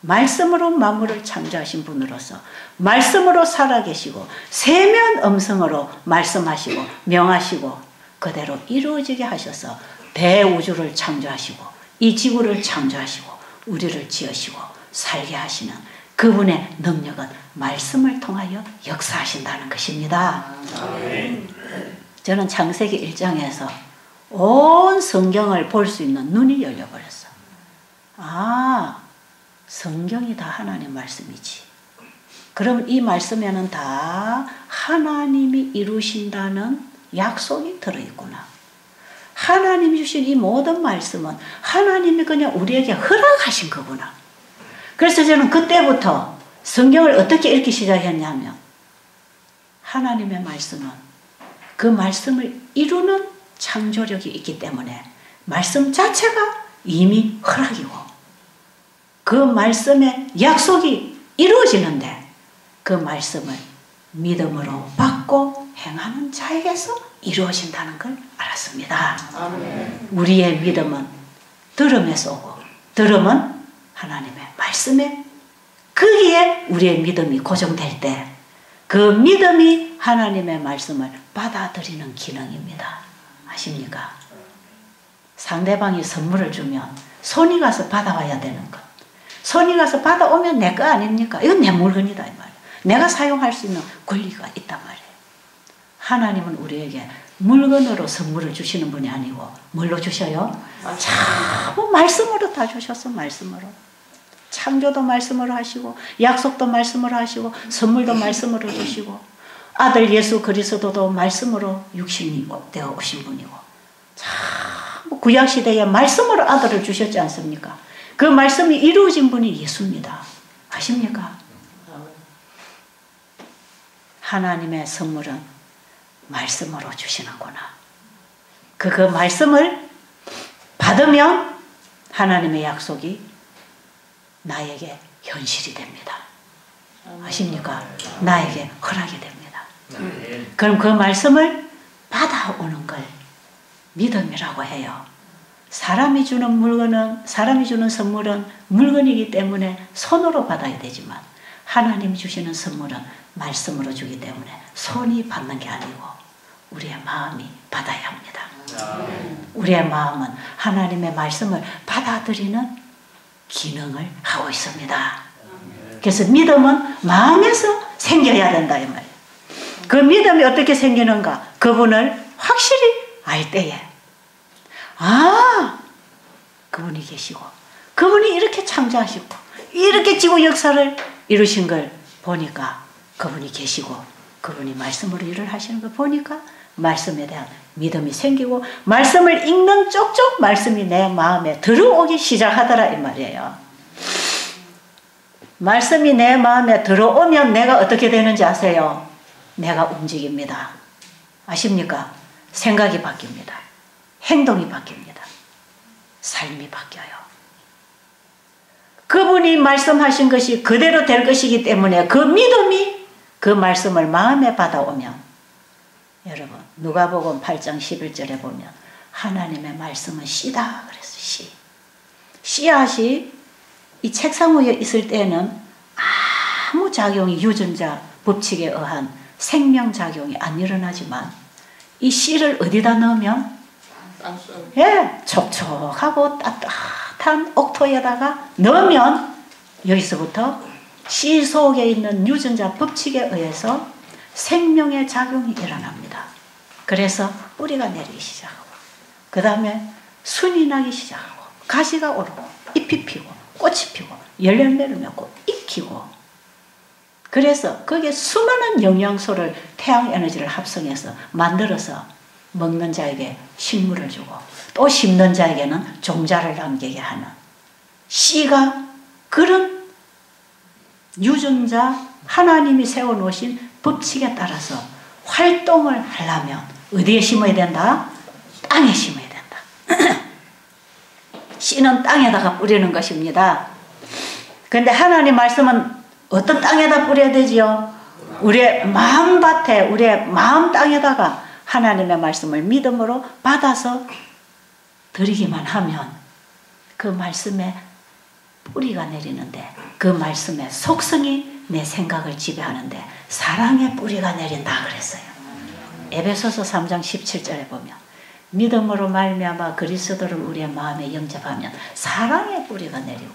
말씀으로 만물을 창조하신 분으로서 말씀으로 살아계시고 세면 음성으로 말씀하시고 명하시고 그대로 이루어지게 하셔서 대우주를 창조하시고 이 지구를 창조하시고 우리를 지으시고 살게 하시는 그분의 능력은 말씀을 통하여 역사하신다는 것입니다. 저는 창세기 1장에서 온 성경을 볼 수 있는 눈이 열려버렸어. 아, 성경이 다 하나님 말씀이지. 그럼 이 말씀에는 다 하나님이 이루신다는 약속이 들어있구나. 하나님이 주신 이 모든 말씀은 하나님이 그냥 우리에게 허락하신 거구나. 그래서 저는 그때부터 성경을 어떻게 읽기 시작했냐면 하나님의 말씀은 그 말씀을 이루는 창조력이 있기 때문에 말씀 자체가 이미 허락이고 그 말씀의 약속이 이루어지는데 그 말씀을 믿음으로 받고 행하는 자에게서 이루어진다는 걸 알았습니다. 아멘. 우리의 믿음은 들음에서 오고 들음은 하나님의 말씀에 거기에 우리의 믿음이 고정될 때 그 믿음이 하나님의 말씀을 받아들이는 기능입니다. 아십니까? 상대방이 선물을 주면 손이 가서 받아와야 되는 것. 손이 가서 받아오면 내 거 아닙니까? 이건 내 물건이다 이 말이에요. 내가 사용할 수 있는 권리가 있단 말이에요. 하나님은 우리에게 물건으로 선물을 주시는 분이 아니고 뭘로 주셔요? 참 말씀으로 다 주셨어. 말씀으로. 창조도 말씀으로 하시고 약속도 말씀으로 하시고 선물도 말씀으로 주시고 아들 예수 그리스도도 말씀으로 육신이 되어 오신 분이고 참 구약시대에 말씀으로 아들을 주셨지 않습니까? 그 말씀이 이루어진 분이 예수입니다. 아십니까? 하나님의 선물은 말씀으로 주시는구나. 그 말씀을 받으면 하나님의 약속이 나에게 현실이 됩니다. 아십니까? 나에게 허락이 됩니다. 그럼 그 말씀을 받아오는 걸 믿음이라고 해요. 사람이 주는 물건은, 사람이 주는 선물은 물건이기 때문에 손으로 받아야 되지만 하나님이 주시는 선물은 말씀으로 주기 때문에 손이 받는 게 아니고 우리의 마음이 받아야 합니다. 우리의 마음은 하나님의 말씀을 받아들이는 기능을 하고 있습니다. 그래서 믿음은 마음에서 생겨야 된다 이 말이에요. 그 믿음이 어떻게 생기는가? 그분을 확실히 알 때에 아, 그분이 계시고 그분이 이렇게 창조하시고 이렇게 지구 역사를 이루신 걸 보니까 그분이 계시고 그분이 말씀으로 일을 하시는 걸 보니까 말씀에 대한 믿음이 생기고 말씀을 읽는 쪽쪽 말씀이 내 마음에 들어오기 시작하더라 이 말이에요. 말씀이 내 마음에 들어오면 내가 어떻게 되는지 아세요? 내가 움직입니다. 아십니까? 생각이 바뀝니다. 행동이 바뀝니다. 삶이 바뀌어요. 그분이 말씀하신 것이 그대로 될 것이기 때문에 그 믿음이 그 말씀을 마음에 받아오면 여러분 누가복음 8장 11절에 보면 하나님의 말씀은 씨다 그랬어요. 씨. 씨앗이 이 책상 위에 있을 때는 아무 작용이 유전자 법칙에 의한 생명작용이 안 일어나지만 이 씨를 어디다 넣으면 예, 촉촉하고 따뜻한 옥토에다가 넣으면 여기서부터 씨 속에 있는 유전자 법칙에 의해서 생명의 작용이 일어납니다. 그래서 뿌리가 내리기 시작하고 그 다음에 순이 나기 시작하고 가지가 오르고 잎이 피고 꽃이 피고 열매를 맺고 익히고 그래서 거기에 수많은 영양소를 태양 에너지를 합성해서 만들어서 먹는 자에게 식물을 주고 또 심는 자에게는 종자를 남기게 하는 씨가 그런 유전자 하나님이 세워놓으신 법칙에 따라서 활동을 하려면 어디에 심어야 된다? 땅에 심어야 된다. 씨는 땅에다가 뿌리는 것입니다. 그런데 하나님 말씀은 어떤 땅에다 뿌려야 되지요? 우리의 마음밭에 우리의 마음 땅에다가 하나님의 말씀을 믿음으로 받아서 드리기만 하면 그 말씀에 뿌리가 내리는데 그 말씀의 속성이 내 생각을 지배하는데 사랑의 뿌리가 내린다 그랬어요. 에베소서 3장 17절에 보면 믿음으로 말미암아 그리스도를 우리의 마음에 영접하면 사랑의 뿌리가 내리고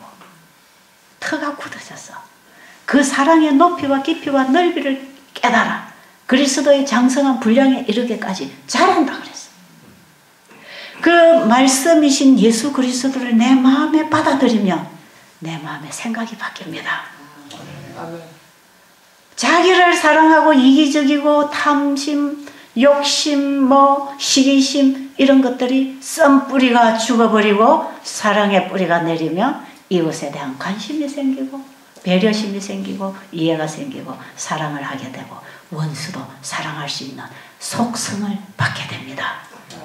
터가 굳어져서 그 사랑의 높이와 깊이와 넓이를 깨달아 그리스도의 장성한 분량에 이르기까지 자란다 그랬어요. 그 말씀이신 예수 그리스도를 내 마음에 받아들이면 내 마음의 생각이 바뀝니다. 자기를 사랑하고 이기적이고 탐심, 욕심, 시기심 이런 것들이 썬 뿌리가 죽어버리고 사랑의 뿌리가 내리면 이웃에 대한 관심이 생기고 배려심이 생기고 이해가 생기고 사랑을 하게 되고 원수도 사랑할 수 있는 속성을 받게 됩니다.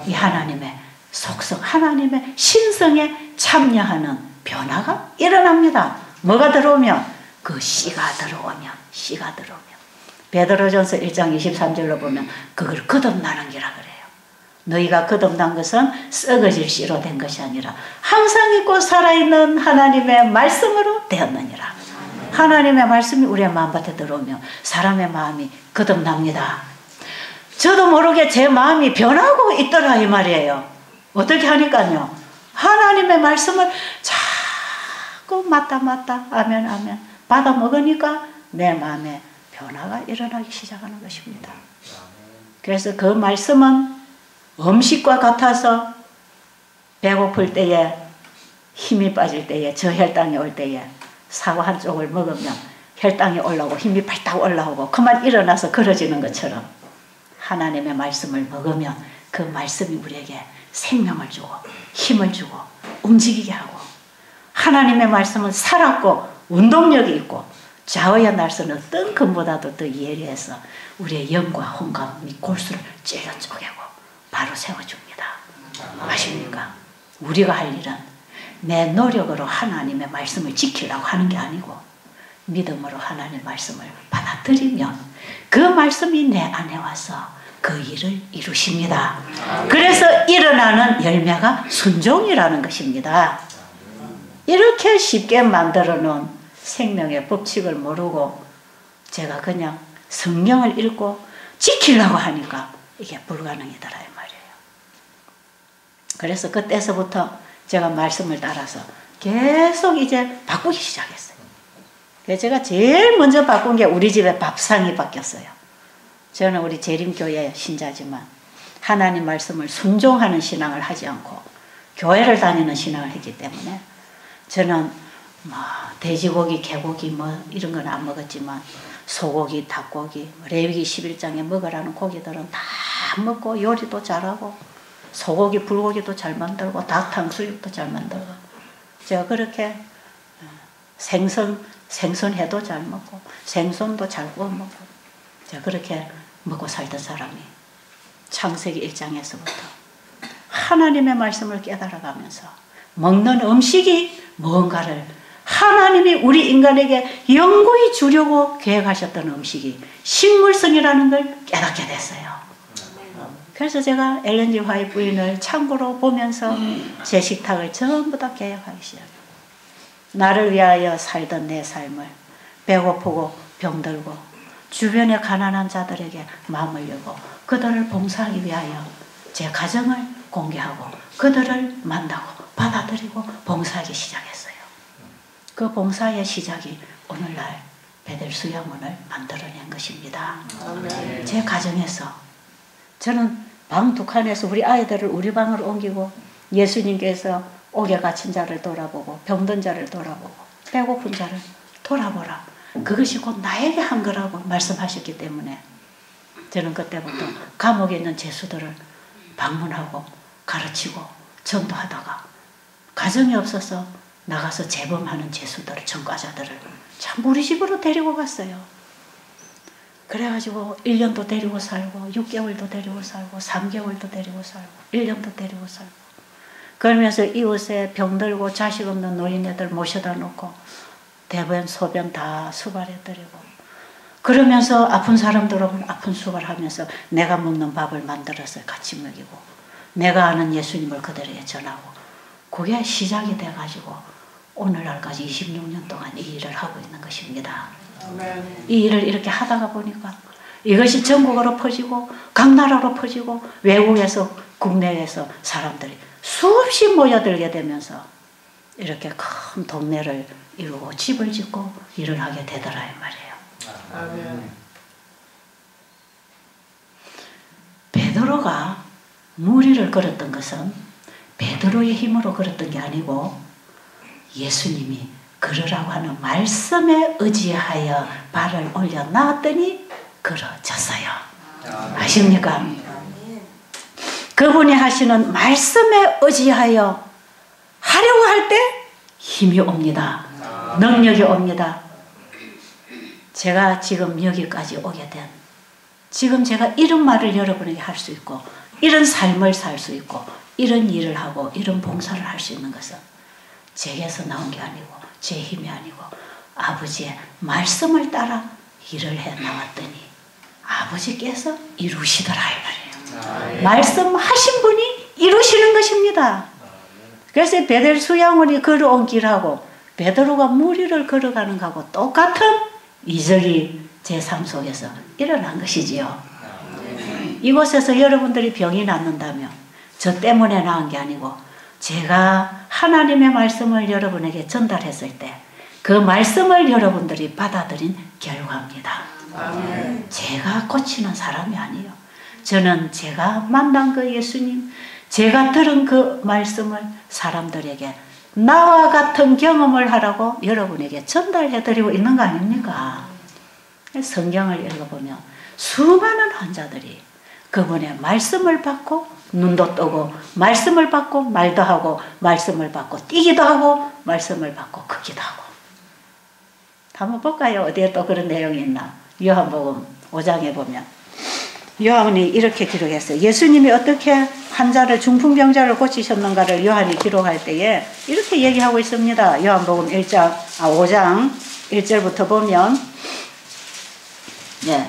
이 하나님의 속성, 하나님의 신성에 참여하는 변화가 일어납니다. 뭐가 들어오면? 그 씨가 들어오면 베드로전서 1장 23절로 보면 그걸 거듭나는 기라 그래요. 너희가 거듭난 것은 썩어질 씨로 된 것이 아니라 항상 있고 살아있는 하나님의 말씀으로 되었느니라. 하나님의 말씀이 우리의 마음밭에 들어오면 사람의 마음이 거듭납니다. 저도 모르게 제 마음이 변하고 있더라 이 말이에요. 어떻게 하니까요? 하나님의 말씀을 자꾸 맞다 아멘 받아 먹으니까 내 마음에 변화가 일어나기 시작하는 것입니다. 그래서 그 말씀은 음식과 같아서 배고플 때에 힘이 빠질 때에 저혈당이 올 때에 사과 한 쪽을 먹으면 혈당이 올라오고 힘이 발딱 올라오고 그만 일어나서 걸어지는 것처럼 하나님의 말씀을 먹으면 그 말씀이 우리에게 생명을 주고 힘을 주고 움직이게 하고 하나님의 말씀은 살았고 운동력이 있고 좌우의 날선 어떤 금보다도 더 예리해서 우리의 영과 혼과 및 골수를 찔러 쪼개고 바로 세워줍니다. 아십니까? 우리가 할 일은 내 노력으로 하나님의 말씀을 지키려고 하는 게 아니고 믿음으로 하나님의 말씀을 받아들이면 그 말씀이 내 안에 와서 그 일을 이루십니다. 그래서 일어나는 열매가 순종이라는 것입니다. 이렇게 쉽게 만들어 놓은 생명의 법칙을 모르고 제가 그냥 성경을 읽고 지키려고 하니까 이게 불가능이더라 이 말이에요. 그래서 그때서부터 제가 말씀을 따라서 계속 이제 바꾸기 시작했어요. 그래서 제가 제일 먼저 바꾼 게 우리 집에 밥상이 바뀌었어요. 저는 우리 재림교회 신자지만 하나님 말씀을 순종하는 신앙을 하지 않고 교회를 다니는 신앙을 했기 때문에 저는 돼지고기, 개고기 이런 건 안 먹었지만 소고기, 닭고기, 레위기 11장에 먹으라는 고기들은 다 먹고 요리도 잘하고 소고기, 불고기도 잘 만들고 닭 탕수육도 잘 만들고 제가 그렇게 생선회도 잘 먹고 생선도 잘 구워 먹고 제가 그렇게 먹고 살던 사람이 창세기 1장에서부터 하나님의 말씀을 깨달아가면서 먹는 음식이 뭔가를 하나님이 우리 인간에게 영구히 주려고 계획하셨던 음식이 식물성이라는 걸 깨닫게 됐어요. 그래서 제가 엘렌 G 화이트 부인을 참고로 보면서 제 식탁을 전부 다 개혁하기 시작해요. 나를 위하여 살던 내 삶을 배고프고 병들고 주변에 가난한 자들에게 마음을 열고 그들을 봉사하기 위하여 제 가정을 공개하고 그들을 만나고 받아들이고 봉사하기 시작했어요. 그 봉사의 시작이 오늘날 베델 수양원을 만들어낸 것입니다. 아멘. 제 가정에서 저는 방 두 칸에서 우리 아이들을 우리 방으로 옮기고 예수님께서 옥에 갇힌 자를 돌아보고 병든 자를 돌아보고 배고픈 자를 돌아보라. 그것이 곧 나에게 한 거라고 말씀하셨기 때문에 저는 그때부터 감옥에 있는 죄수들을 방문하고 가르치고 전도하다가 가정이 없어서 나가서 재범하는 죄수들을, 전과자들을 참 우리 집으로 데리고 갔어요. 그래가지고 1년도 데리고 살고 6개월도 데리고 살고 3개월도 데리고 살고 1년도 데리고 살고 그러면서 이웃에 병들고 자식 없는 노인네들 모셔다 놓고 대변 소변 다 수발해드리고 그러면서 아픈 사람들 오면 아픈 수발하면서 내가 먹는 밥을 만들어서 같이 먹이고 내가 아는 예수님을 그들에게 전하고 그게 시작이 돼가지고 오늘날까지 26년 동안 이 일을 하고 있는 것입니다. 아멘. 이 일을 이렇게 하다가 보니까 이것이 전국으로 퍼지고 각 나라로 퍼지고 외국에서 국내에서 사람들이 수없이 모여들게 되면서 이렇게 큰 동네를 이루고 집을 짓고 일을 하게 되더라 이 말이에요. 아멘. 베드로가 무리를 걸었던 것은 베드로의 힘으로 걸었던 게 아니고 예수님이 걸으라고 하는 말씀에 의지하여 발을 올려 놨더니 걸어졌어요. 아십니까? 그분이 하시는 말씀에 의지하여 하려고 할 때 힘이 옵니다. 능력이 옵니다. 제가 지금 여기까지 오게 된 지금 제가 이런 말을 여러분에게 할 수 있고 이런 삶을 살 수 있고 이런 일을 하고 이런 봉사를 할 수 있는 것은 제게서 나온 게 아니고 제 힘이 아니고 아버지의 말씀을 따라 일을 해 나왔더니 아버지께서 이루시더라 이 말이에요. 말씀하신 분이 이루시는 것입니다. 그래서 베델 수양원이 걸어온 길하고 베드로가 무리를 걸어가는 것하고 똑같은 이적이 제 삶 속에서 일어난 것이지요. 이곳에서 여러분들이 병이 낫는다면 저 때문에 나은 게 아니고 제가 하나님의 말씀을 여러분에게 전달했을 때 그 말씀을 여러분들이 받아들인 결과입니다. 아멘. 제가 고치는 사람이 아니에요. 저는 제가 만난 그 예수님, 제가 들은 그 말씀을 사람들에게 나와 같은 경험을 하라고 여러분에게 전달해드리고 있는 거 아닙니까? 성경을 읽어보면 수많은 환자들이 그분의 말씀을 받고 눈도 뜨고 말씀을 받고 말도 하고 말씀을 받고 뛰기도 하고 말씀을 받고 걷기도 하고. 한번 볼까요? 어디에 또 그런 내용이 있나? 요한복음 5장에 보면 요한이 이렇게 기록했어요. 예수님이 어떻게 환자를 중풍병자를 고치셨는가를 요한이 기록할 때에 이렇게 얘기하고 있습니다. 요한복음 5장 1절부터 보면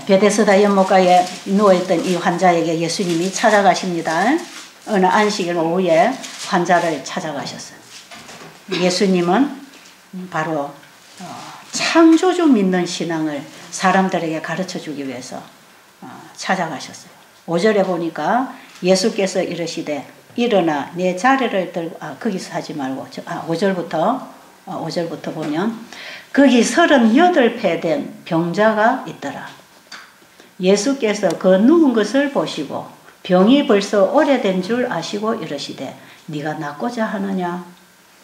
베데스다 연못가에 누워있던 이 환자에게 예수님이 찾아가십니다. 어느 안식일 오후에 환자를 찾아가셨어요. 예수님은 바로 창조주 믿는 신앙을 사람들에게 가르쳐주기 위해서 찾아가셨어요. 5절에 보니까 예수께서 이르시되 일어나 내 자리를 들고 거기서 하지 말고 5절부터 보면 거기 38배 된 병자가 있더라. 예수께서 그 누운 것을 보시고 병이 벌써 오래된 줄 아시고 이르시되 네가 낫고자 하느냐?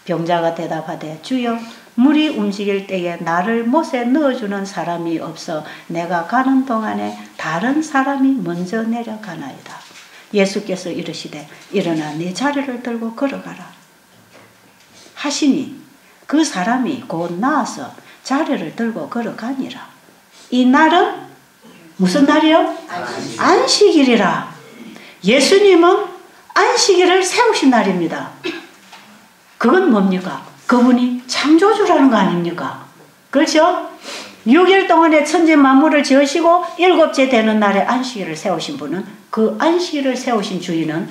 병자가 대답하되 주여 물이 움직일 때에 나를 못에 넣어주는 사람이 없어 내가 가는 동안에 다른 사람이 먼저 내려가나이다. 예수께서 이르시되 일어나 네 자리를 들고 걸어가라 하시니 그 사람이 곧 나와서 자리를 들고 걸어가니라. 이 날은 무슨 날이요? 안식일이라. 예수님은 안식일을 세우신 날입니다. 그건 뭡니까? 그분이 창조주라는 거 아닙니까? 그렇죠? 6일 동안에 천지 만물을 지으시고 7째 되는 날에 안식일을 세우신 분은 그 안식일을 세우신 주인은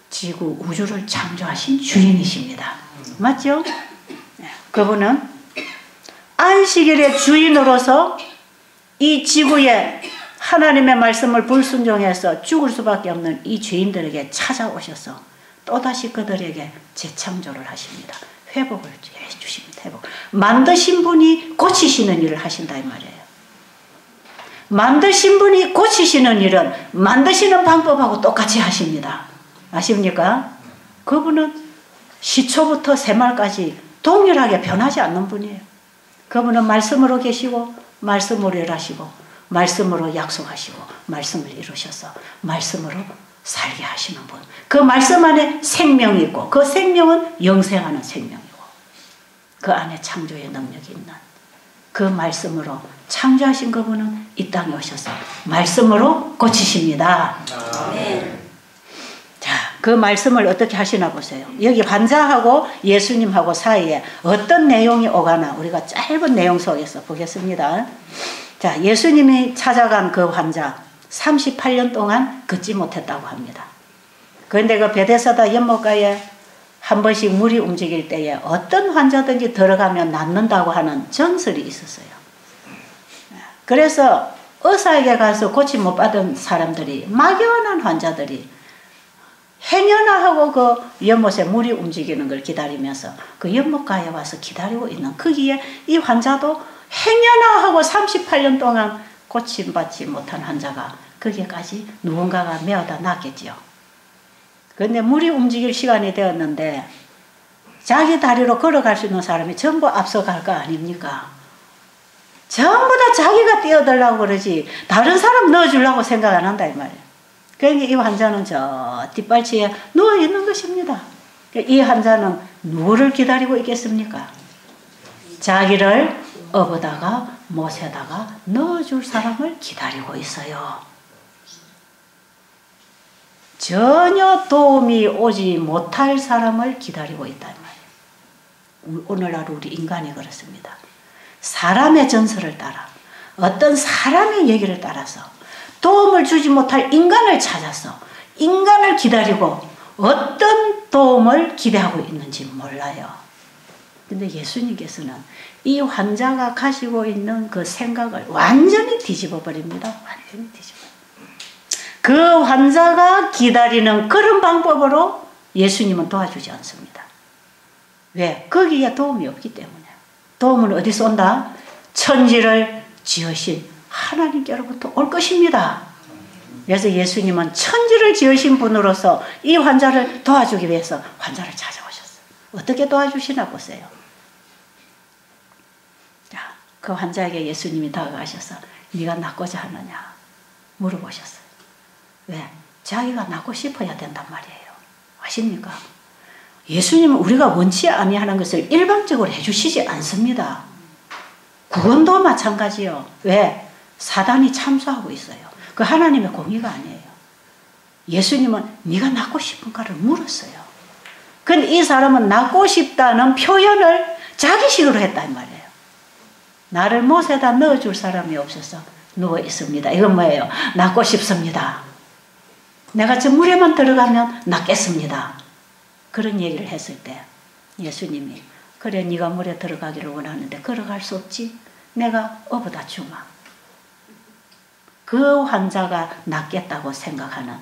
지구 우주를 창조하신 주인이십니다. 맞죠? 그분은 안식일의 주인으로서 이 지구에 하나님의 말씀을 불순종해서 죽을 수밖에 없는 이 죄인들에게 찾아오셔서 또다시 그들에게 재창조를 하십니다. 회복을 해주십니다. 회복. 만드신 분이 고치시는 일을 하신다 이 말이에요. 만드신 분이 고치시는 일은 만드시는 방법하고 똑같이 하십니다. 아십니까? 그분은 시초부터 새말까지 동일하게 변하지 않는 분이에요. 그분은 말씀으로 계시고 말씀으로 일하시고 말씀으로 약속하시고 말씀을 이루셔서 말씀으로 살게 하시는 분. 그 말씀 안에 생명이 있고 그 생명은 영생하는 생명이고 그 안에 창조의 능력이 있는 그 말씀으로 창조하신 그분은 이 땅에 오셔서 말씀으로 고치십니다. 아멘. 자, 그 말씀을 어떻게 하시나 보세요. 여기 환자하고 예수님하고 사이에 어떤 내용이 오가나 우리가 짧은 내용 속에서 보겠습니다. 자, 예수님이 찾아간 그 환자 38년 동안 걷지 못했다고 합니다. 그런데 그 베데사다 연못가에 한 번씩 물이 움직일 때에 어떤 환자든지 들어가면 낫는다고 하는 전설이 있었어요. 그래서 의사에게 가서 고침 못 받은 사람들이 막연한 환자들이 행여나하고 그 연못에 물이 움직이는 걸 기다리면서 그 연못가에 와서 기다리고 있는 거기에 이 환자도 행여나하고 38년 동안 고침받지 못한 환자가 거기까지 누군가가 메어다 놨겠지요. 그런데 물이 움직일 시간이 되었는데 자기 다리로 걸어갈 수 있는 사람이 전부 앞서갈 거 아닙니까? 전부 다 자기가 뛰어들려고 그러지 다른 사람 넣어주려고 생각 안 한다 이 말이에요. 그러니까 이 환자는 저 뒷발치에 누워있는 것입니다. 이 환자는 누구를 기다리고 있겠습니까? 자기를 업어다가 못에다가 넣어줄 사람을 기다리고 있어요. 전혀 도움이 오지 못할 사람을 기다리고 있단 말이에요. 오늘날 우리 인간이 그렇습니다. 사람의 전설을 따라 어떤 사람의 얘기를 따라서 도움을 주지 못할 인간을 찾아서 인간을 기다리고 어떤 도움을 기대하고 있는지 몰라요. 근데 예수님께서는 이 환자가 가지고 있는 그 생각을 완전히 뒤집어 버립니다. 완전히 뒤집어. 그 환자가 기다리는 그런 방법으로 예수님은 도와주지 않습니다. 왜? 거기에 도움이 없기 때문에. 도움은 어디서 온다? 천지를 지으신 하나님께로부터 올 것입니다. 그래서 예수님은 천지를 지으신 분으로서 이 환자를 도와주기 위해서 환자를 찾아오셨어요. 어떻게 도와주시나 보세요. 자, 그 환자에게 예수님이 다가가셔서 네가 낫고자 하느냐 물어보셨어요. 왜? 자기가 낫고 싶어야 된단 말이에요. 아십니까? 예수님은 우리가 원치 아니하는 것을 일방적으로 해주시지 않습니다. 구원도 마찬가지요. 왜? 사단이 참수하고 있어요. 그 하나님의 공의가 아니에요. 예수님은 네가 낫고 싶은가를 물었어요. 근데 이 사람은 낫고 싶다는 표현을 자기식으로 했단 말이에요. 나를 못에다 넣어줄 사람이 없어서 누워 있습니다. 이건 뭐예요? 낫고 싶습니다. 내가 저 물에만 들어가면 낫겠습니다. 그런 얘기를 했을 때 예수님이 그래 네가 물에 들어가기를 원하는데 걸어갈 수 없지? 내가 업어다 주마. 그 환자가 낫겠다고 생각하는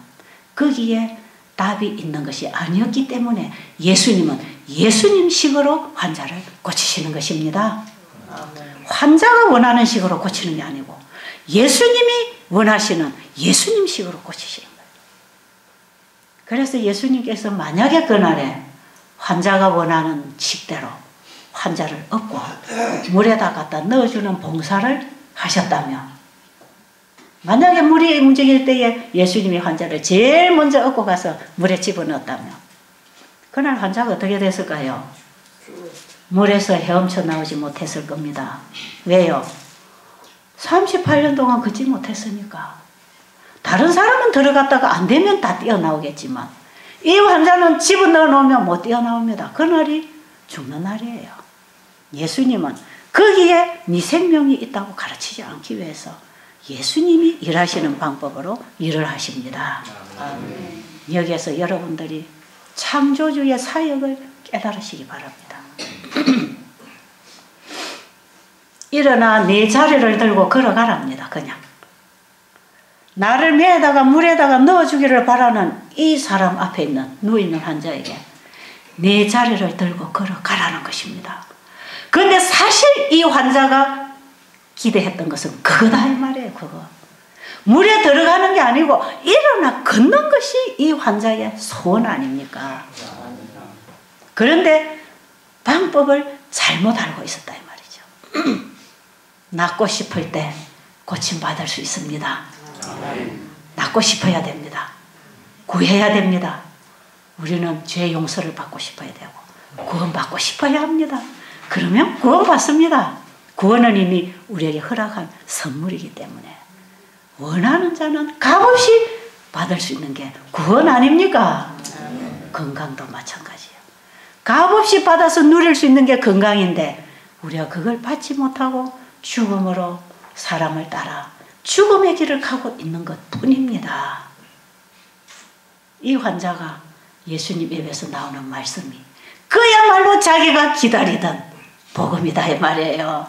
거기에 답이 있는 것이 아니었기 때문에 예수님은 예수님식으로 환자를 고치시는 것입니다. 환자가 원하는 식으로 고치는 게 아니고 예수님이 원하시는 예수님식으로 고치시는 거예요. 그래서 예수님께서 만약에 그날에 환자가 원하는 식대로 환자를 업고 물에다 갖다 넣어주는 봉사를 하셨다면 만약에 물이 움직일 때에 예수님이 환자를 제일 먼저 업고 가서 물에 집어넣었다면 그날 환자가 어떻게 됐을까요? 물에서 헤엄쳐 나오지 못했을 겁니다. 왜요? 38년 동안 걷지 못했으니까. 다른 사람은 들어갔다가 안 되면 다 뛰어나오겠지만 이 환자는 집어넣어 놓으면 못 뛰어나옵니다. 그날이 죽는 날이에요. 예수님은 거기에 네 생명이 있다고 가르치지 않기 위해서 예수님이 일하시는 방법으로 일을 하십니다. 아멘. 여기에서 여러분들이 창조주의 사역을 깨달으시기 바랍니다. 일어나 네 자리를 들고 걸어가랍니다. 그냥 나를 매에다가 물에다가 넣어주기를 바라는 이 사람 앞에 있는 누워있는 환자에게 네 자리를 들고 걸어가라는 것입니다. 그런데 사실 이 환자가 기대했던 것은 그거다 이 말이에요. 그거. 물에 들어가는 게 아니고 일어나 걷는 것이 이 환자의 소원 아닙니까? 그런데 방법을 잘못 알고 있었다 이 말이죠. 낫고 싶을 때 고침받을 수 있습니다. 낫고 싶어야 됩니다. 구해야 됩니다. 우리는 죄 용서를 받고 싶어야 되고 구원받고 싶어야 합니다. 그러면 구원받습니다. 구원은 이미 우리에게 허락한 선물이기 때문에 원하는 자는 값없이 받을 수 있는 게 구원 아닙니까? 건강도 마찬가지예요. 값없이 받아서 누릴 수 있는 게 건강인데 우리가 그걸 받지 못하고 죽음으로 사람을 따라 죽음의 길을 가고 있는 것 뿐입니다. 이 환자가 예수님 입에서 나오는 말씀이 그야말로 자기가 기다리던 복음이다 이 말이에요.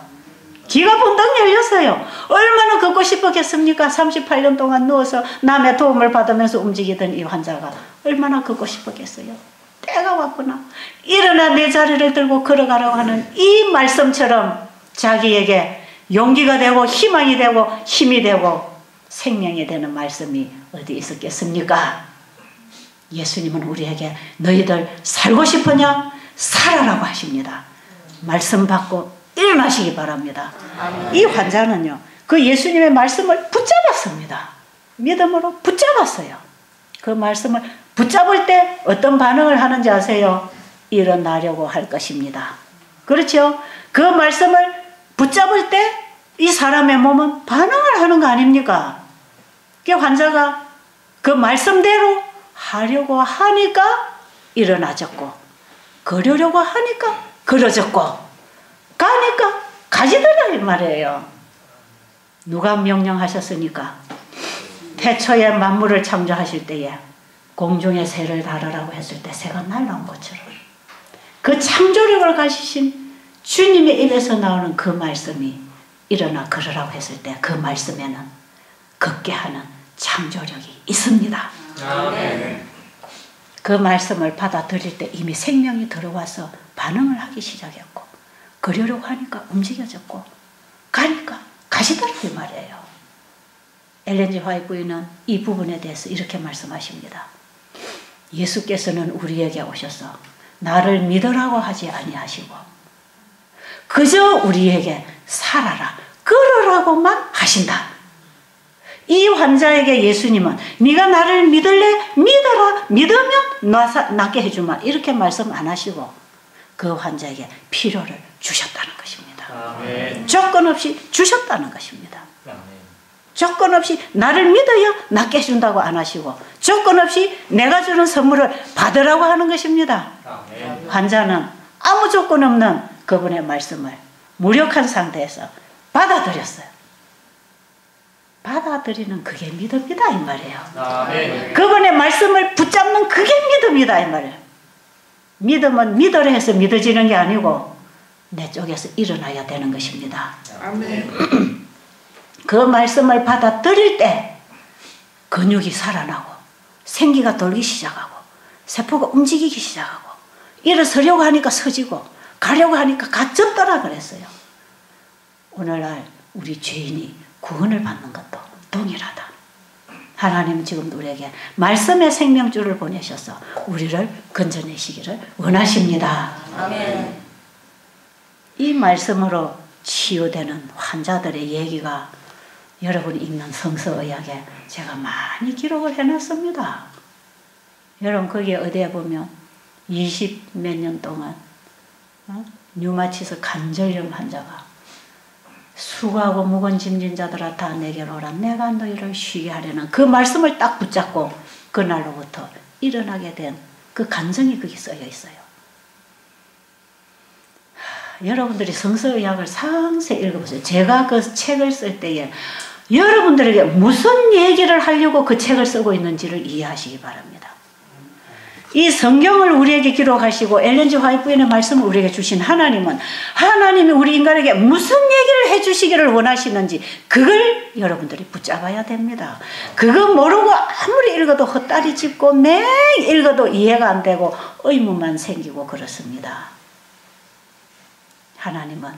귀가 번쩍 열렸어요. 얼마나 걷고 싶었겠습니까? 38년 동안 누워서 남의 도움을 받으면서 움직이던 이 환자가 얼마나 걷고 싶었겠어요. 때가 왔구나. 일어나 내 자리를 들고 걸어가라고 하는 이 말씀처럼 자기에게 용기가 되고 희망이 되고 힘이 되고 생명이 되는 말씀이 어디 있었겠습니까? 예수님은 우리에게 너희들 살고 싶으냐? 살아라고 하십니다. 말씀 받고 일어나시기 바랍니다. 이 환자는요, 그 예수님의 말씀을 붙잡았습니다. 믿음으로 붙잡았어요. 그 말씀을 붙잡을 때 어떤 반응을 하는지 아세요? 일어나려고 할 것입니다. 그렇죠? 그 말씀을 붙잡을 때 이 사람의 몸은 반응을 하는 거 아닙니까? 그 환자가 그 말씀대로 하려고 하니까 일어나졌고, 걸으려고 하니까 걸어졌고, 가니까 가지더라 이 말이에요. 누가 명령하셨으니까? 태초에 만물을 창조하실 때에 공중의 새를 다루라고 했을 때 새가 날아온 것처럼 그 창조력을 가지신 주님의 입에서 나오는 그 말씀이 일어나 걸으라고 했을 때 그 말씀에는 걷게 하는 창조력이 있습니다. 아멘. 그 말씀을 받아들일 때 이미 생명이 들어와서 반응을 하기 시작했고 걸으려고 하니까 움직여졌고 가니까 가시더라 이 말이에요. 엘렌 G 화이트 부인은 이 부분에 대해서 이렇게 말씀하십니다. 예수께서는 우리에게 오셔서 나를 믿으라고 하지 아니하시고 그저 우리에게 살아라 걸으라고만 하신다. 이 환자에게 예수님은 네가 나를 믿을래? 믿어라. 믿으면 낫게 해주마. 이렇게 말씀 안 하시고 그 환자에게 필요를 주셨다는 것입니다. 아멘. 조건 없이 주셨다는 것입니다. 아멘. 조건 없이 나를 믿어야 낫게 해준다고 안 하시고 조건 없이 내가 주는 선물을 받으라고 하는 것입니다. 아멘. 환자는 아무 조건 없는 그분의 말씀을 무력한 상태에서 받아들였어요. 받아들이는 그게 믿음이다 이 말이에요. 아멘. 그분의 말씀을 붙잡는 그게 믿음이다 이 말이에요. 믿음은 믿으려 해서 믿어지는 게 아니고 내 쪽에서 일어나야 되는 것입니다. 아멘. 그 말씀을 받아들일 때 근육이 살아나고 생기가 돌기 시작하고 세포가 움직이기 시작하고 일어서려고 하니까 서지고 가려고 하니까 갇혔더라 그랬어요. 오늘날 우리 죄인이 구원을 받는 것도 동일하다. 하나님은 지금 우리에게 말씀의 생명줄을 보내셔서 우리를 건져내시기를 원하십니다. 아멘. 이 말씀으로 치유되는 환자들의 얘기가 여러분이 읽는 성서의학에 제가 많이 기록을 해놨습니다. 여러분 거기에 어디에 보면 20몇 년 동안 류마티스 관절염 환자가 수고하고 무거운 짐진 자들아 다 내게로 오라 내가 너희를 쉬게 하려는 그 말씀을 딱 붙잡고 그날로부터 일어나게 된 그 간증이 거기 써여 있어요. 여러분들이 성서의학을 상세히 읽어보세요. 제가 그 책을 쓸 때에 여러분들에게 무슨 얘기를 하려고 그 책을 쓰고 있는지를 이해하시기 바랍니다. 이 성경을 우리에게 기록하시고 엘렌 G 화이트 부인의 말씀을 우리에게 주신 하나님은 하나님이 우리 인간에게 무슨 얘기를 해주시기를 원하시는지 그걸 여러분들이 붙잡아야 됩니다. 그거 모르고 아무리 읽어도 헛다리 짚고 매 읽어도 이해가 안 되고 의문만 생기고 그렇습니다. 하나님은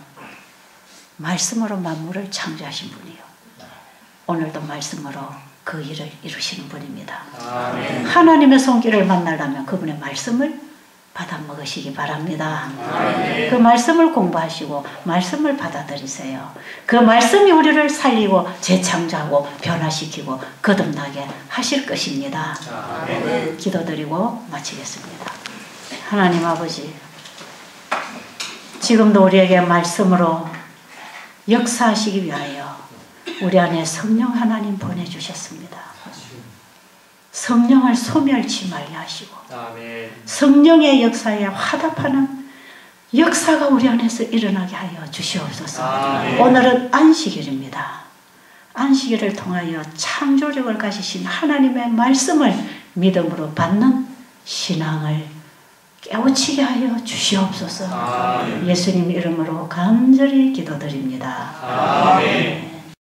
말씀으로 만물을 창조하신 분이요. 오늘도 말씀으로 그 일을 이루시는 분입니다. 아멘. 하나님의 손길을 만나려면 그분의 말씀을 받아 먹으시기 바랍니다. 아멘. 그 말씀을 공부하시고 말씀을 받아들이세요. 그 말씀이 우리를 살리고 재창조하고 변화시키고 거듭나게 하실 것입니다. 아멘. 기도드리고 마치겠습니다. 하나님 아버지, 지금도 우리에게 말씀으로 역사하시기 위하여 우리 안에 성령 하나님 보내주셨습니다. 성령을 소멸치 말게 하시고 아멘. 성령의 역사에 화답하는 역사가 우리 안에서 일어나게 하여 주시옵소서. 아멘. 오늘은 안식일입니다. 안식일을 통하여 창조력을 가지신 하나님의 말씀을 믿음으로 받는 신앙을 깨우치게 하여 주시옵소서. 아멘. 예수님 이름으로 간절히 기도드립니다. 아멘.